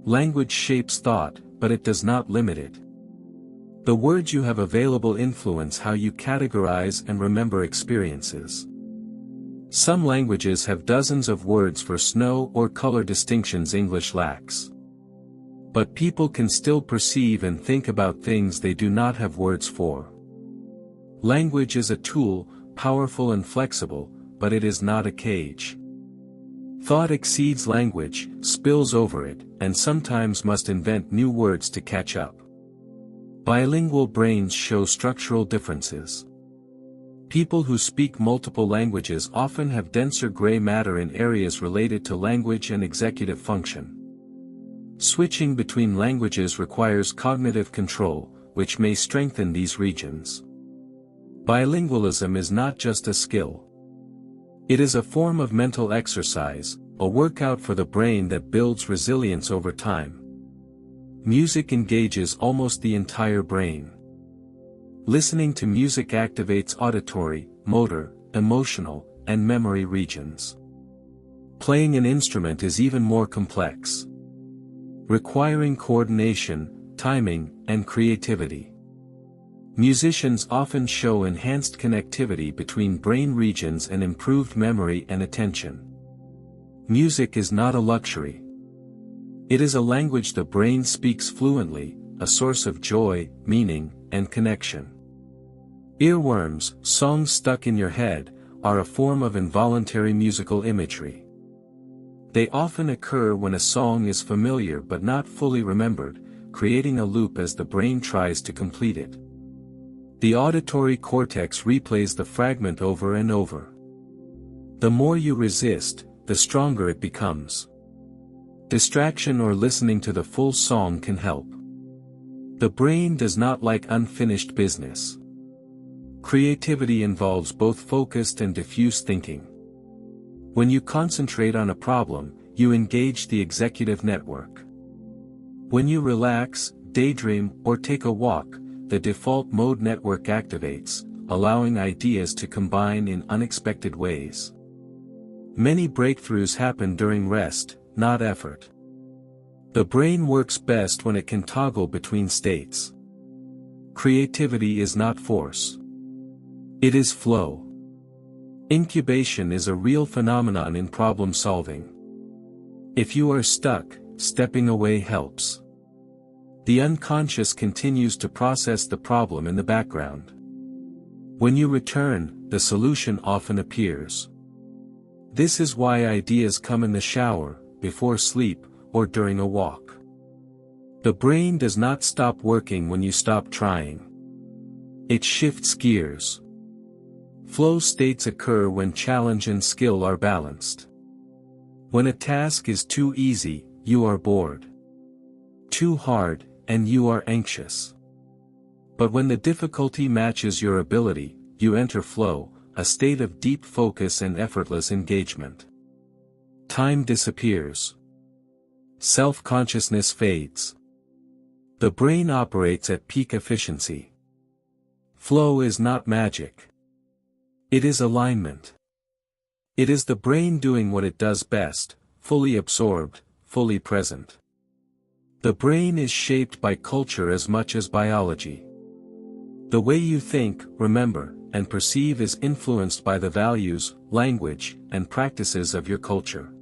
A: Language shapes thought, but it does not limit it. The words you have available influence how you categorize and remember experiences. Some languages have dozens of words for snow or color distinctions English lacks. But people can still perceive and think about things they do not have words for. Language is a tool, powerful and flexible, but it is not a cage. Thought exceeds language, spills over it, and sometimes must invent new words to catch up. Bilingual brains show structural differences. People who speak multiple languages often have denser gray matter in areas related to language and executive function. Switching between languages requires cognitive control, which may strengthen these regions. Bilingualism is not just a skill. It is a form of mental exercise, a workout for the brain that builds resilience over time. Music engages almost the entire brain. Listening to music activates auditory, motor, emotional, and memory regions. Playing an instrument is even more complex, requiring coordination, timing, and creativity. Musicians often show enhanced connectivity between brain regions and improved memory and attention. Music is not a luxury. It is a language the brain speaks fluently, a source of joy, meaning, and connection. Earworms, songs stuck in your head, are a form of involuntary musical imagery. They often occur when a song is familiar but not fully remembered, creating a loop as the brain tries to complete it. The auditory cortex replays the fragment over and over. The more you resist, the stronger it becomes. Distraction or listening to the full song can help. The brain does not like unfinished business. Creativity involves both focused and diffuse thinking. When you concentrate on a problem, you engage the executive network. When you relax, daydream, or take a walk, the default mode network activates, allowing ideas to combine in unexpected ways. Many breakthroughs happen during rest, not effort. The brain works best when it can toggle between states. Creativity is not force. It is flow. Incubation is a real phenomenon in problem solving. If you are stuck, stepping away helps. The unconscious continues to process the problem in the background. When you return, the solution often appears. This is why ideas come in the shower, before sleep, or during a walk. The brain does not stop working when you stop trying. It shifts gears. Flow states occur when challenge and skill are balanced. When a task is too easy, you are bored. Too hard, and you are anxious. But when the difficulty matches your ability, you enter flow, a state of deep focus and effortless engagement. Time disappears. Self-consciousness fades. The brain operates at peak efficiency. Flow is not magic. It is alignment. It is the brain doing what it does best, fully absorbed, fully present. The brain is shaped by culture as much as biology. The way you think, remember, and perceive is influenced by the values, language, and practices of your culture.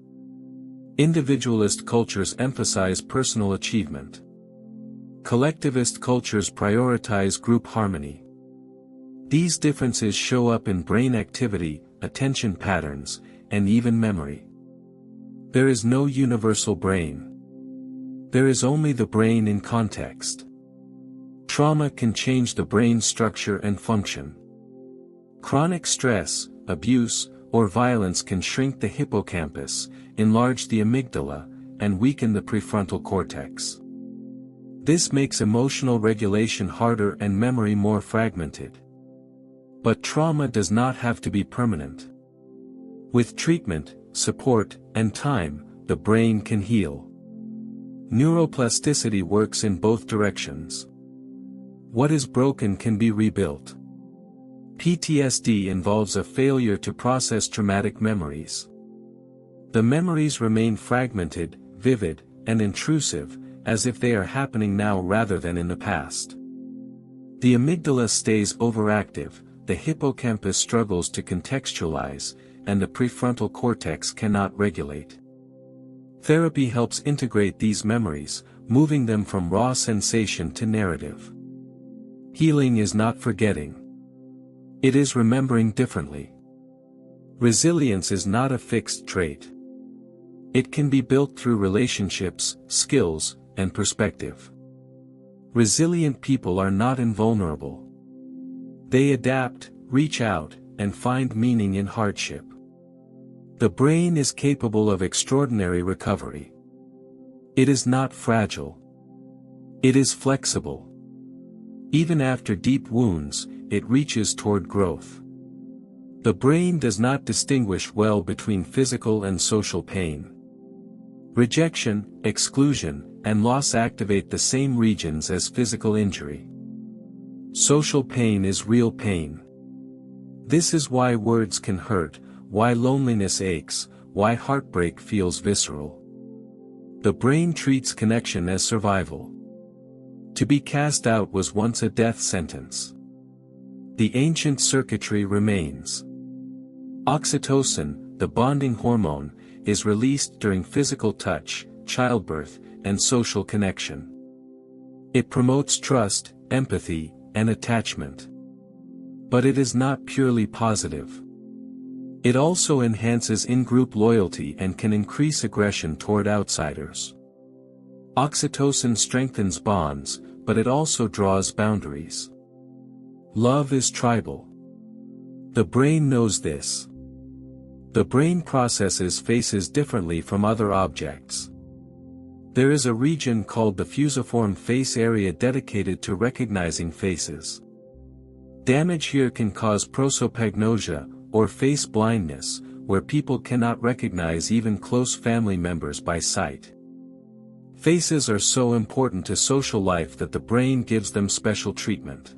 A: Individualist cultures emphasize personal achievement. Collectivist cultures prioritize group harmony. These differences show up in brain activity, attention patterns, and even memory. There is no universal brain. There is only the brain in context. Trauma can change the brain's structure and function. Chronic stress, abuse, or violence can shrink the hippocampus, enlarge the amygdala, and weaken the prefrontal cortex. This makes emotional regulation harder and memory more fragmented. But trauma does not have to be permanent. With treatment, support, and time, the brain can heal. Neuroplasticity works in both directions. What is broken can be rebuilt. PTSD involves a failure to process traumatic memories. The memories remain fragmented, vivid, and intrusive, as if they are happening now rather than in the past. The amygdala stays overactive, the hippocampus struggles to contextualize, and the prefrontal cortex cannot regulate. Therapy helps integrate these memories, moving them from raw sensation to narrative. Healing is not forgetting. It is remembering differently. Resilience is not a fixed trait. It can be built through relationships, skills, and perspective. Resilient people are not invulnerable. They adapt, reach out, and find meaning in hardship. The brain is capable of extraordinary recovery. It is not fragile. It is flexible. Even after deep wounds, it reaches toward growth. The brain does not distinguish well between physical and social pain. Rejection, exclusion, and loss activate the same regions as physical injury. Social pain is real pain. This is why words can hurt, why loneliness aches, why heartbreak feels visceral. The brain treats connection as survival. To be cast out was once a death sentence. The ancient circuitry remains. Oxytocin, the bonding hormone, is released during physical touch, childbirth, and social connection. It promotes trust, empathy, and attachment. But it is not purely positive. It also enhances in-group loyalty and can increase aggression toward outsiders. Oxytocin strengthens bonds, but it also draws boundaries. Love is tribal. The brain knows this. The brain processes faces differently from other objects. There is a region called the fusiform face area dedicated to recognizing faces. Damage here can cause prosopagnosia, or face blindness, where people cannot recognize even close family members by sight. Faces are so important to social life that the brain gives them special treatment.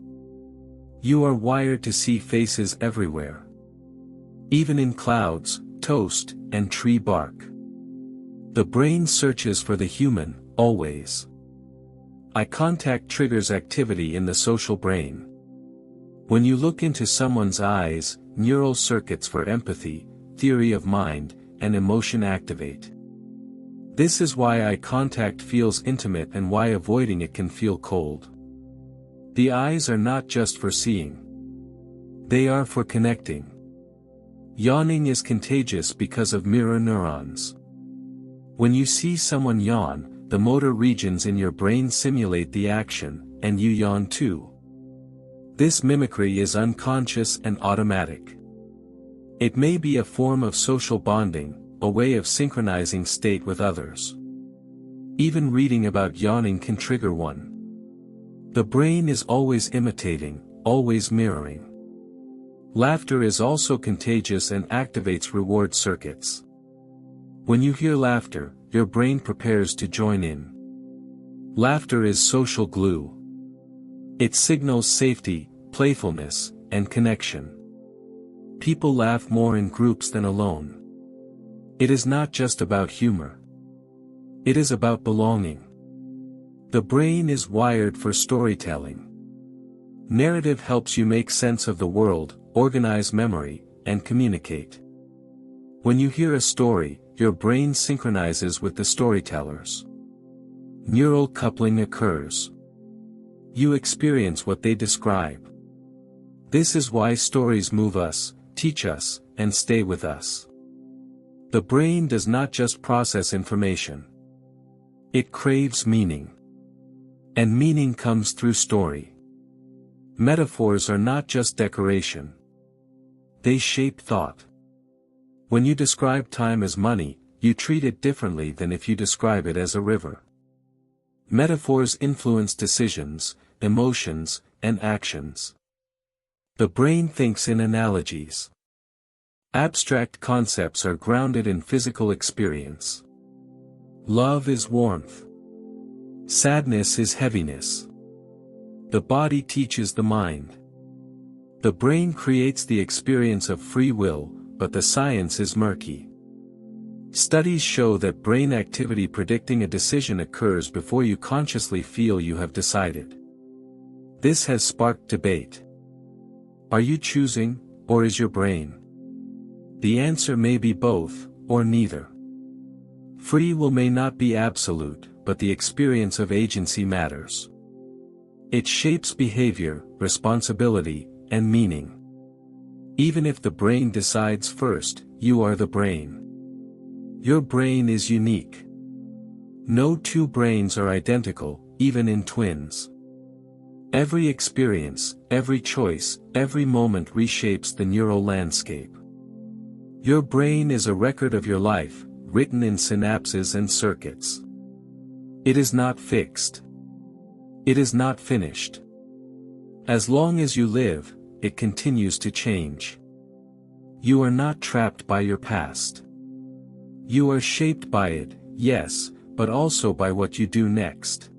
A: You are wired to see faces everywhere. Even in clouds, toast, and tree bark. The brain searches for the human, always. Eye contact triggers activity in the social brain. When you look into someone's eyes, neural circuits for empathy, theory of mind, and emotion activate. This is why eye contact feels intimate and why avoiding it can feel cold. The eyes are not just for seeing. They are for connecting. Yawning is contagious because of mirror neurons. When you see someone yawn, the motor regions in your brain simulate the action, and you yawn too. This mimicry is unconscious and automatic. It may be a form of social bonding, a way of synchronizing state with others. Even reading about yawning can trigger one. The brain is always imitating, always mirroring. Laughter is also contagious and activates reward circuits. When you hear laughter, your brain prepares to join in. Laughter is social glue. It signals safety, playfulness, and connection. People laugh more in groups than alone. It is not just about humor. It is about belonging. The brain is wired for storytelling. Narrative helps you make sense of the world, organize memory, and communicate. When you hear a story, your brain synchronizes with the storytellers. Neural coupling occurs. You experience what they describe. This is why stories move us, teach us, and stay with us. The brain does not just process information. It craves meaning. And meaning comes through story. Metaphors are not just decoration. They shape thought. When you describe time as money, you treat it differently than if you describe it as a river. Metaphors influence decisions, emotions, and actions. The brain thinks in analogies. Abstract concepts are grounded in physical experience. Love is warmth. Sadness is heaviness. The body teaches the mind. The brain creates the experience of free will, but the science is murky. Studies show that brain activity predicting a decision occurs before you consciously feel you have decided. This has sparked debate. Are you choosing, or is your brain? The answer may be both, or neither. Free will may not be absolute, but the experience of agency matters. It shapes behavior, responsibility, and meaning. Even if the brain decides first, you are the brain. Your brain is unique. No two brains are identical, even in twins. Every experience, every choice, every moment reshapes the neural landscape. Your brain is a record of your life, written in synapses and circuits. It is not fixed. It is not finished. As long as you live, it continues to change. You are not trapped by your past. You are shaped by it, yes, but also by what you do next.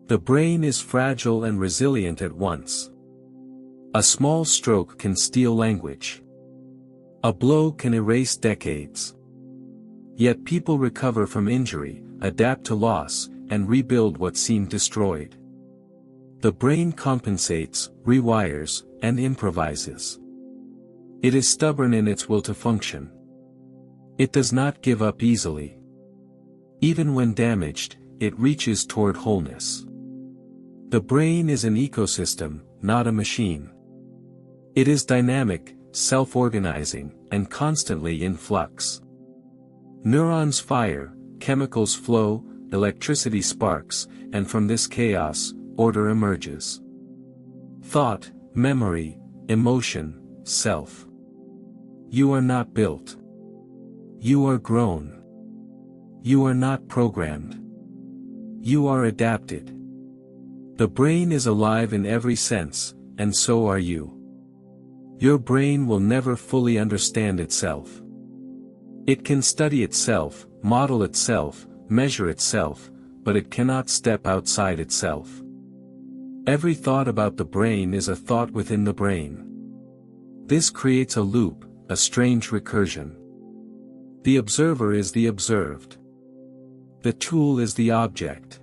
A: The brain is fragile and resilient at once. A small stroke can steal language. A blow can erase decades. Yet people recover from injury, adapt to loss, and rebuild what seemed destroyed. The brain compensates, rewires, and improvises. It is stubborn in its will to function. It does not give up easily. Even when damaged, it reaches toward wholeness. The brain is an ecosystem, not a machine. It is dynamic, self-organizing, and constantly in flux. Neurons fire, chemicals flow, electricity sparks, and from this chaos, order emerges. Thought, memory, emotion, self. You are not built. You are grown. You are not programmed. You are adapted. The brain is alive in every sense, and so are you. Your brain will never fully understand itself. It can study itself, model itself, measure itself, but it cannot step outside itself. Every thought about the brain is a thought within the brain. This creates a loop, a strange recursion. The observer is the observed. The tool is the object.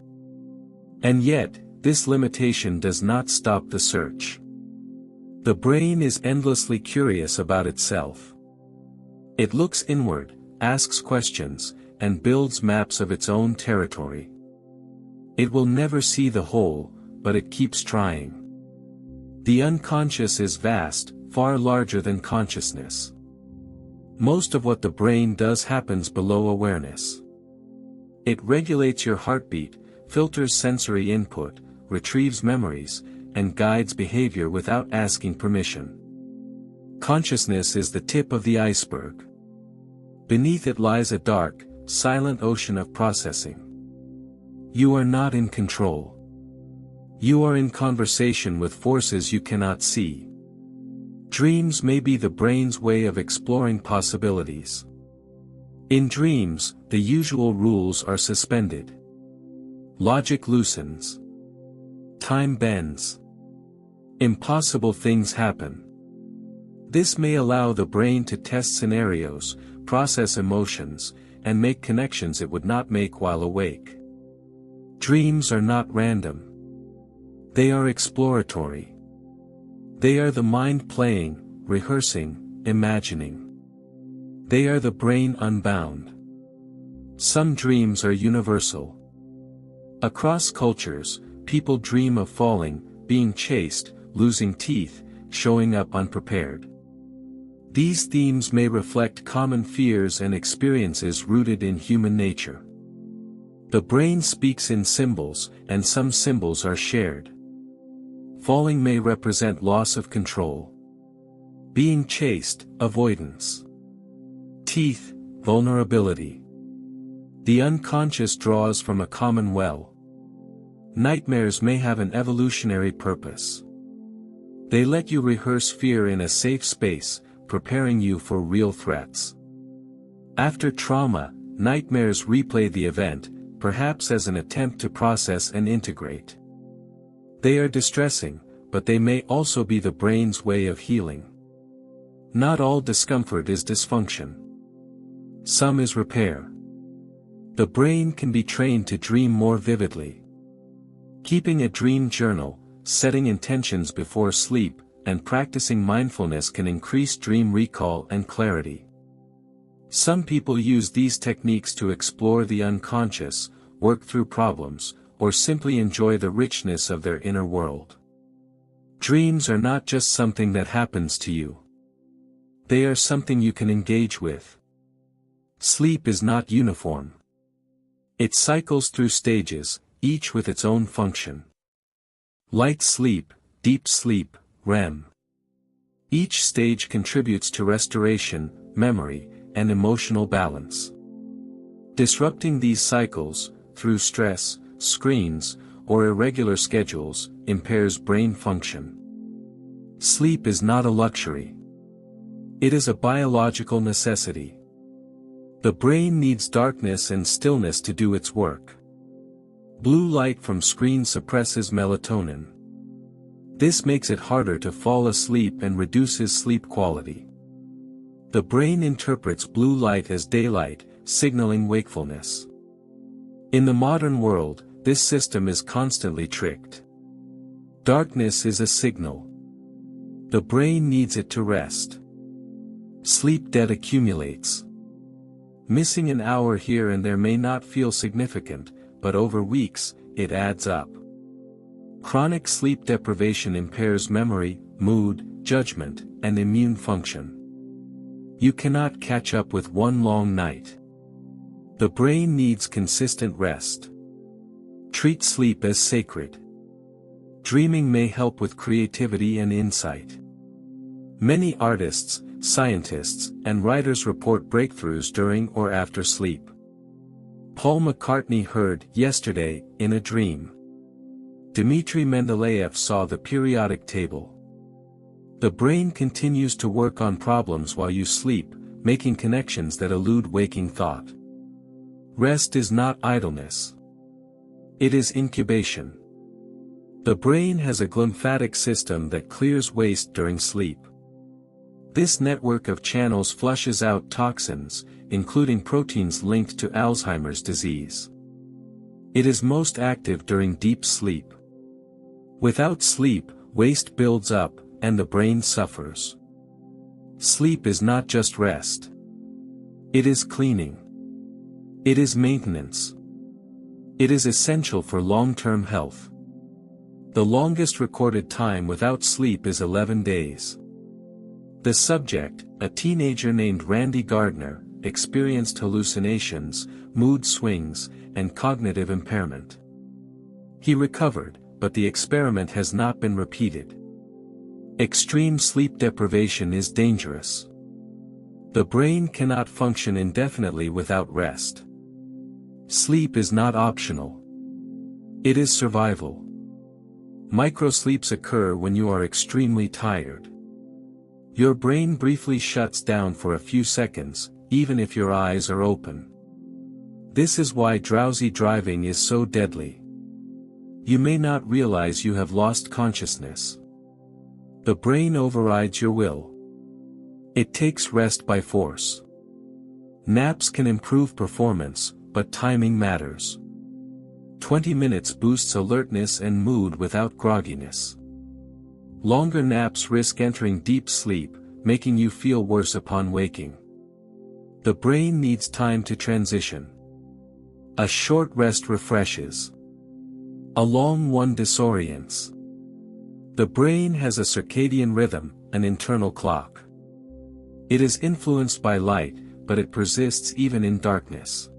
A: And yet, this limitation does not stop the search. The brain is endlessly curious about itself. It looks inward, asks questions, and builds maps of its own territory. It will never see the whole, but it keeps trying. The unconscious is vast, far larger than consciousness. Most of what the brain does happens below awareness. It regulates your heartbeat, filters sensory input, retrieves memories, and guides behavior without asking permission. Consciousness is the tip of the iceberg. Beneath it lies a dark, silent ocean of processing. You are not in control. You are in conversation with forces you cannot see. Dreams may be the brain's way of exploring possibilities. In dreams, the usual rules are suspended. Logic loosens. Time bends. Impossible things happen. This may allow the brain to test scenarios, process emotions, and make connections it would not make while awake. Dreams are not random. They are exploratory. They are the mind playing, rehearsing, imagining. They are the brain unbound. Some dreams are universal. Across cultures, people dream of falling, being chased, losing teeth, showing up unprepared. These themes may reflect common fears and experiences rooted in human nature. The brain speaks in symbols, and some symbols are shared. Falling may represent loss of control. Being chased, avoidance. Teeth, vulnerability. The unconscious draws from a common well. Nightmares may have an evolutionary purpose. They let you rehearse fear in a safe space, preparing you for real threats. After trauma, nightmares replay the event, perhaps as an attempt to process and integrate. They are distressing, but they may also be the brain's way of healing. Not all discomfort is dysfunction. Some is repair. The brain can be trained to dream more vividly. Keeping a dream journal, setting intentions before sleep, and practicing mindfulness can increase dream recall and clarity. Some people use these techniques to explore the unconscious, work through problems, or simply enjoy the richness of their inner world. Dreams are not just something that happens to you. They are something you can engage with. Sleep is not uniform. It cycles through stages, each with its own function. Light sleep, deep sleep, REM. Each stage contributes to restoration, memory, and emotional balance. Disrupting these cycles, through stress, screens, or irregular schedules, impairs brain function. Sleep is not a luxury. It is a biological necessity. The brain needs darkness and stillness to do its work. Blue light from screens suppresses melatonin. This makes it harder to fall asleep and reduces sleep quality. The brain interprets blue light as daylight, signaling wakefulness. In the modern world, this system is constantly tricked. Darkness is a signal. The brain needs it to rest. Sleep debt accumulates. Missing an hour here and there may not feel significant, but over weeks, it adds up. Chronic sleep deprivation impairs memory, mood, judgment, and immune function. You cannot catch up with one long night. The brain needs consistent rest. Treat sleep as sacred. Dreaming may help with creativity and insight. Many artists, scientists, and writers report breakthroughs during or after sleep. Paul McCartney heard "Yesterday" in a dream. Dmitry Mendeleev saw the periodic table. The brain continues to work on problems while you sleep, making connections that elude waking thought. Rest is not idleness. It is incubation. The brain has a glymphatic system that clears waste during sleep. This network of channels flushes out toxins, including proteins linked to Alzheimer's disease. It is most active during deep sleep. Without sleep, waste builds up, and the brain suffers. Sleep is not just rest. It is cleaning. It is maintenance. It is essential for long-term health. The longest recorded time without sleep is 11 days. The subject, a teenager named Randy Gardner, experienced hallucinations, mood swings, and cognitive impairment. He recovered, but the experiment has not been repeated. Extreme sleep deprivation is dangerous. The brain cannot function indefinitely without rest. Sleep is not optional. It is survival. Microsleeps occur when you are extremely tired. Your brain briefly shuts down for a few seconds, even if your eyes are open. This is why drowsy driving is so deadly. You may not realize you have lost consciousness. The brain overrides your will. It takes rest by force. Naps can improve performance, but timing matters. 20 minutes boosts alertness and mood without grogginess. Longer naps risk entering deep sleep, making you feel worse upon waking. The brain needs time to transition. A short rest refreshes. A long one disorients. The brain has a circadian rhythm, an internal clock. It is influenced by light, but it persists even in darkness.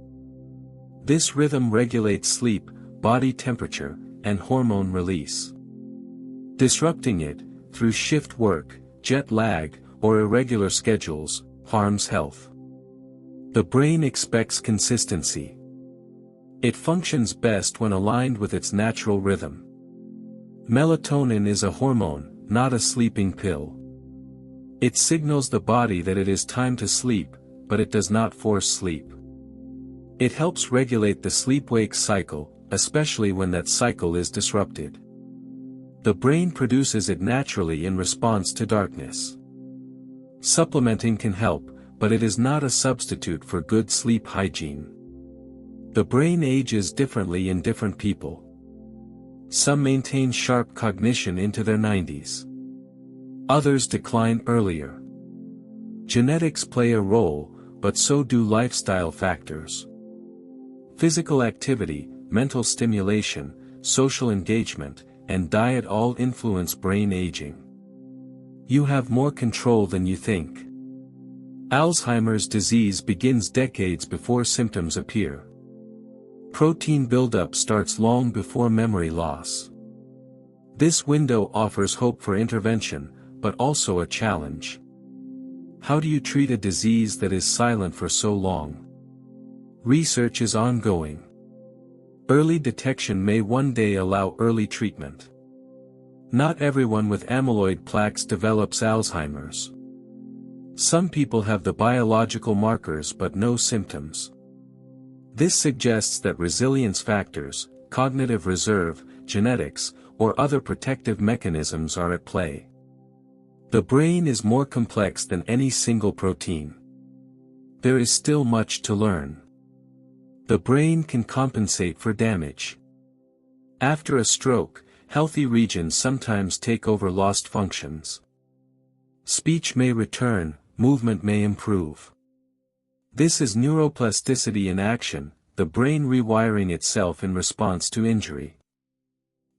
A: This rhythm regulates sleep, body temperature, and hormone release. Disrupting it, through shift work, jet lag, or irregular schedules, harms health. The brain expects consistency. It functions best when aligned with its natural rhythm. Melatonin is a hormone, not a sleeping pill. It signals the body that it is time to sleep, but it does not force sleep. It helps regulate the sleep-wake cycle, especially when that cycle is disrupted. The brain produces it naturally in response to darkness. Supplementing can help, but it is not a substitute for good sleep hygiene. The brain ages differently in different people. Some maintain sharp cognition into their 90s. Others decline earlier. Genetics play a role, but so do lifestyle factors. Physical activity, mental stimulation, social engagement, and diet all influence brain aging. You have more control than you think. Alzheimer's disease begins decades before symptoms appear. Protein buildup starts long before memory loss. This window offers hope for intervention, but also a challenge. How do you treat a disease that is silent for so long? Research is ongoing. Early detection may one day allow early treatment. Not everyone with amyloid plaques develops Alzheimer's. Some people have the biological markers but no symptoms. This suggests that resilience factors, cognitive reserve, genetics, or other protective mechanisms are at play. The brain is more complex than any single protein. There is still much to learn. The brain can compensate for damage. After a stroke, healthy regions sometimes take over lost functions. Speech may return, movement may improve. This is neuroplasticity in action, the brain rewiring itself in response to injury.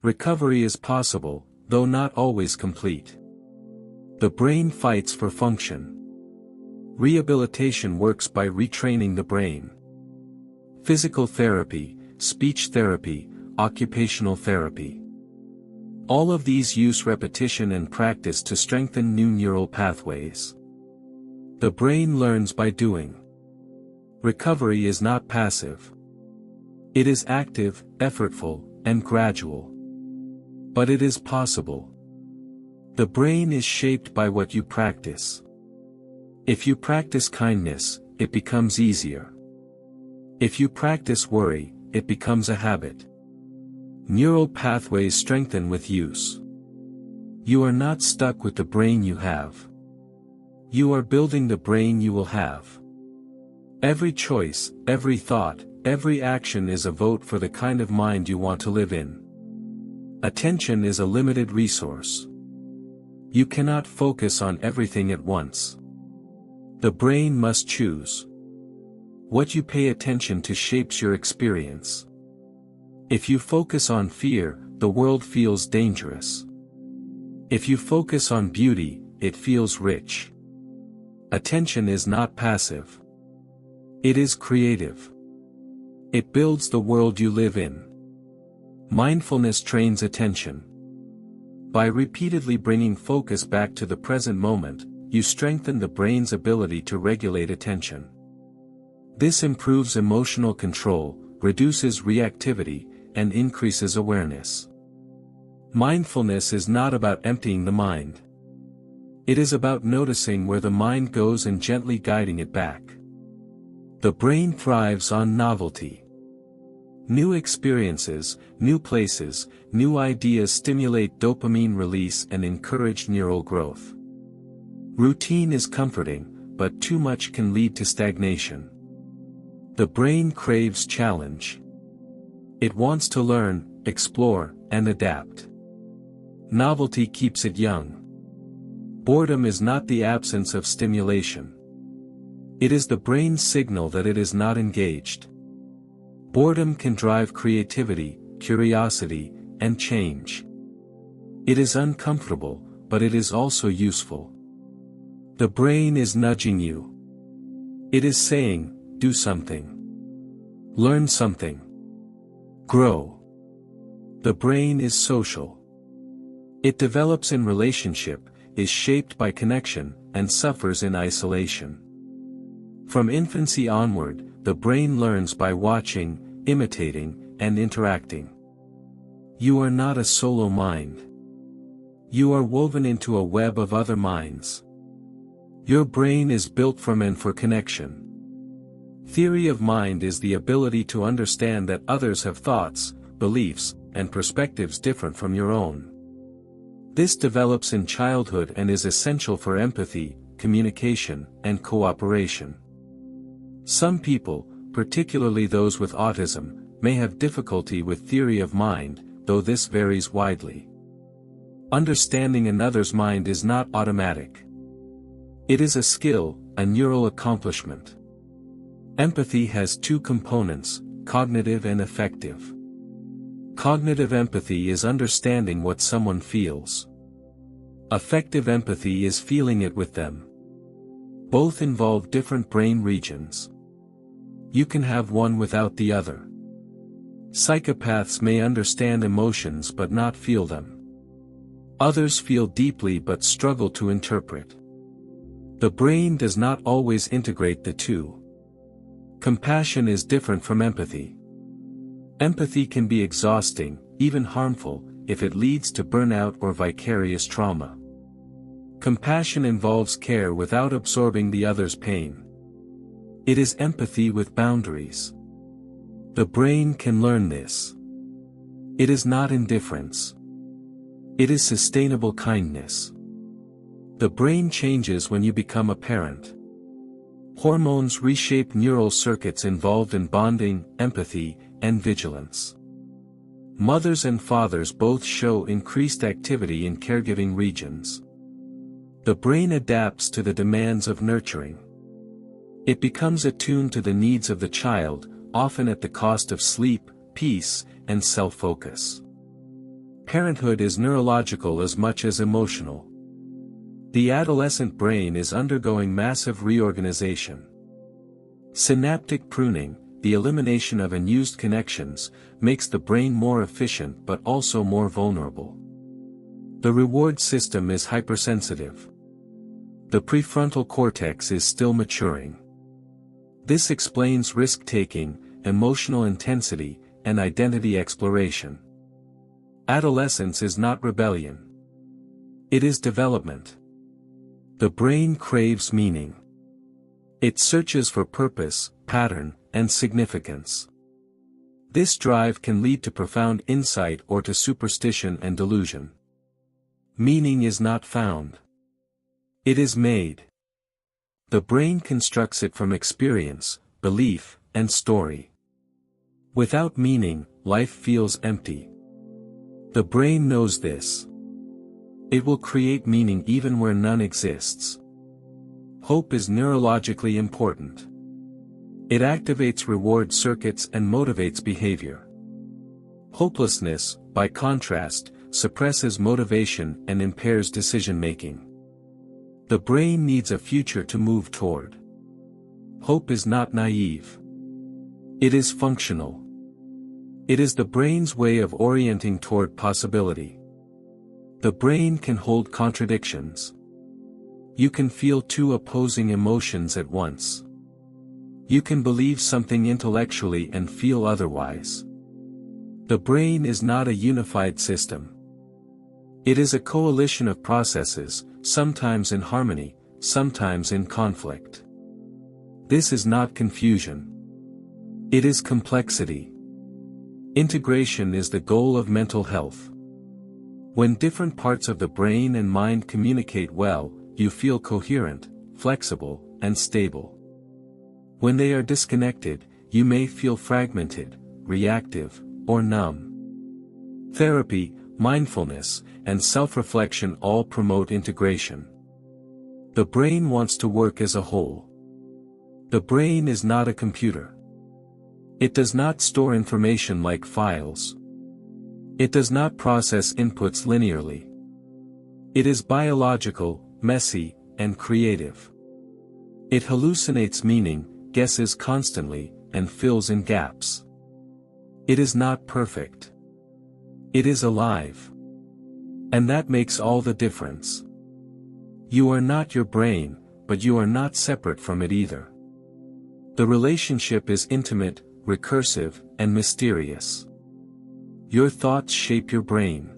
A: Recovery is possible, though not always complete. The brain fights for function. Rehabilitation works by retraining the brain. Physical therapy, speech therapy, occupational therapy. All of these use repetition and practice to strengthen new neural pathways. The brain learns by doing. Recovery is not passive. It is active, effortful, and gradual. But it is possible. The brain is shaped by what you practice. If you practice kindness, it becomes easier. If you practice worry, it becomes a habit. Neural pathways strengthen with use. You are not stuck with the brain you have. You are building the brain you will have. Every choice, every thought, every action is a vote for the kind of mind you want to live in. Attention is a limited resource. You cannot focus on everything at once. The brain must choose. What you pay attention to shapes your experience. If you focus on fear, the world feels dangerous. If you focus on beauty, it feels rich. Attention is not passive. It is creative. It builds the world you live in. Mindfulness trains attention. By repeatedly bringing focus back to the present moment, you strengthen the brain's ability to regulate attention. This improves emotional control, reduces reactivity, and increases awareness. Mindfulness is not about emptying the mind. It is about noticing where the mind goes and gently guiding it back. The brain thrives on novelty. New experiences, new places, new ideas stimulate dopamine release and encourage neural growth. Routine is comforting, but too much can lead to stagnation. The brain craves challenge. It wants to learn, explore, and adapt. Novelty keeps it young. Boredom is not the absence of stimulation. It is the brain's signal that it is not engaged. Boredom can drive creativity, curiosity, and change. It is uncomfortable, but it is also useful. The brain is nudging you. It is saying, do something. Learn something. Grow. The brain is social. It develops in relationship, is shaped by connection, and suffers in isolation. From infancy onward, the brain learns by watching, imitating, and interacting. You are not a solo mind. You are woven into a web of other minds. Your brain is built from and for connection. Theory of mind is the ability to understand that others have thoughts, beliefs, and perspectives different from your own. This develops in childhood and is essential for empathy, communication, and cooperation. Some people, particularly those with autism, may have difficulty with theory of mind, though this varies widely. Understanding another's mind is not automatic. It is a skill, a neural accomplishment. Empathy has two components, cognitive and affective. Cognitive empathy is understanding what someone feels. Affective empathy is feeling it with them. Both involve different brain regions. You can have one without the other. Psychopaths may understand emotions but not feel them. Others feel deeply but struggle to interpret. The brain does not always integrate the two. Compassion is different from empathy. Empathy can be exhausting, even harmful, if it leads to burnout or vicarious trauma. Compassion involves care without absorbing the other's pain. It is empathy with boundaries. The brain can learn this. It is not indifference. It is sustainable kindness. The brain changes when you become a parent. Hormones reshape neural circuits involved in bonding, empathy, and vigilance. Mothers and fathers both show increased activity in caregiving regions. The brain adapts to the demands of nurturing. It becomes attuned to the needs of the child, often at the cost of sleep, peace, and self-focus. Parenthood is neurological as much as emotional. The adolescent brain is undergoing massive reorganization. Synaptic pruning, the elimination of unused connections, makes the brain more efficient but also more vulnerable. The reward system is hypersensitive. The prefrontal cortex is still maturing. This explains risk-taking, emotional intensity, and identity exploration. Adolescence is not rebellion. It is development. The brain craves meaning. It searches for purpose, pattern, and significance. This drive can lead to profound insight or to superstition and delusion. Meaning is not found. It is made. The brain constructs it from experience, belief, and story. Without meaning, life feels empty. The brain knows this. It will create meaning even where none exists. Hope is neurologically important. It activates reward circuits and motivates behavior. Hopelessness, by contrast, suppresses motivation and impairs decision-making. The brain needs a future to move toward. Hope is not naive. It is functional. It is the brain's way of orienting toward possibility. The brain can hold contradictions. You can feel two opposing emotions at once. You can believe something intellectually and feel otherwise. The brain is not a unified system. It is a coalition of processes, sometimes in harmony, sometimes in conflict. This is not confusion. It is complexity. Integration is the goal of mental health. When different parts of the brain and mind communicate well, you feel coherent, flexible, and stable. When they are disconnected, you may feel fragmented, reactive, or numb. Therapy, mindfulness, and self-reflection all promote integration. The brain wants to work as a whole. The brain is not a computer. It does not store information like files. It does not process inputs linearly. It is biological, messy, and creative. It hallucinates meaning, guesses constantly, and fills in gaps. It is not perfect. It is alive. And that makes all the difference. You are not your brain, but you are not separate from it either. The relationship is intimate, recursive, and mysterious. Your thoughts shape your brain.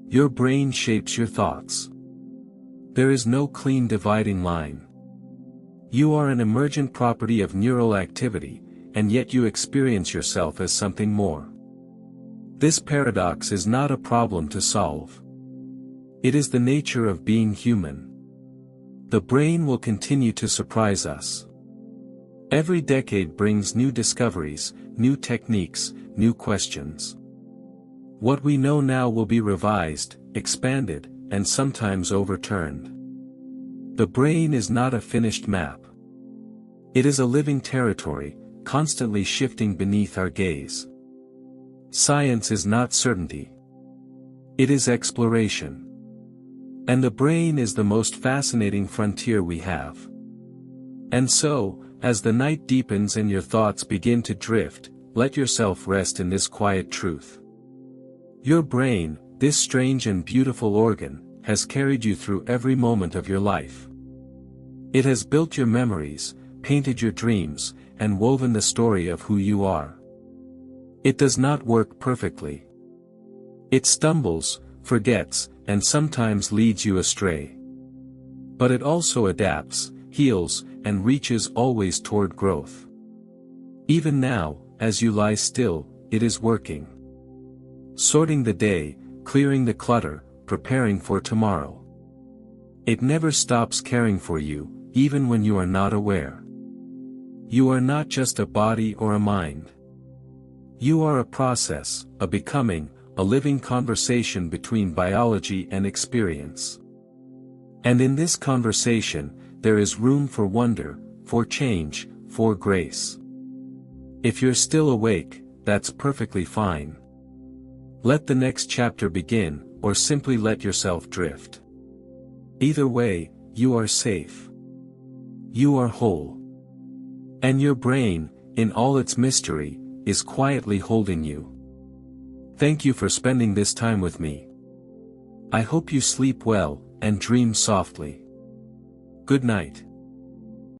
A: Your brain shapes your thoughts. There is no clean dividing line. You are an emergent property of neural activity, and yet you experience yourself as something more. This paradox is not a problem to solve. It is the nature of being human. The brain will continue to surprise us. Every decade brings new discoveries, new techniques, new questions. What we know now will be revised, expanded, and sometimes overturned. The brain is not a finished map. It is a living territory, constantly shifting beneath our gaze. Science is not certainty. It is exploration. And the brain is the most fascinating frontier we have. And so, as the night deepens and your thoughts begin to drift, let yourself rest in this quiet truth. Your brain, this strange and beautiful organ, has carried you through every moment of your life. It has built your memories, painted your dreams, and woven the story of who you are. It does not work perfectly. It stumbles, forgets, and sometimes leads you astray. But it also adapts, heals, and reaches always toward growth. Even now, as you lie still, it is working. Sorting the day, clearing the clutter, preparing for tomorrow. It never stops caring for you, even when you are not aware. You are not just a body or a mind. You are a process, a becoming, a living conversation between biology and experience. And in this conversation, there is room for wonder, for change, for grace. If you're still awake, that's perfectly fine. Let the next chapter begin, or simply let yourself drift. Either way, you are safe. You are whole. And your brain, in all its mystery, is quietly holding you. Thank you for spending this time with me. I hope you sleep well, and dream softly. Good night.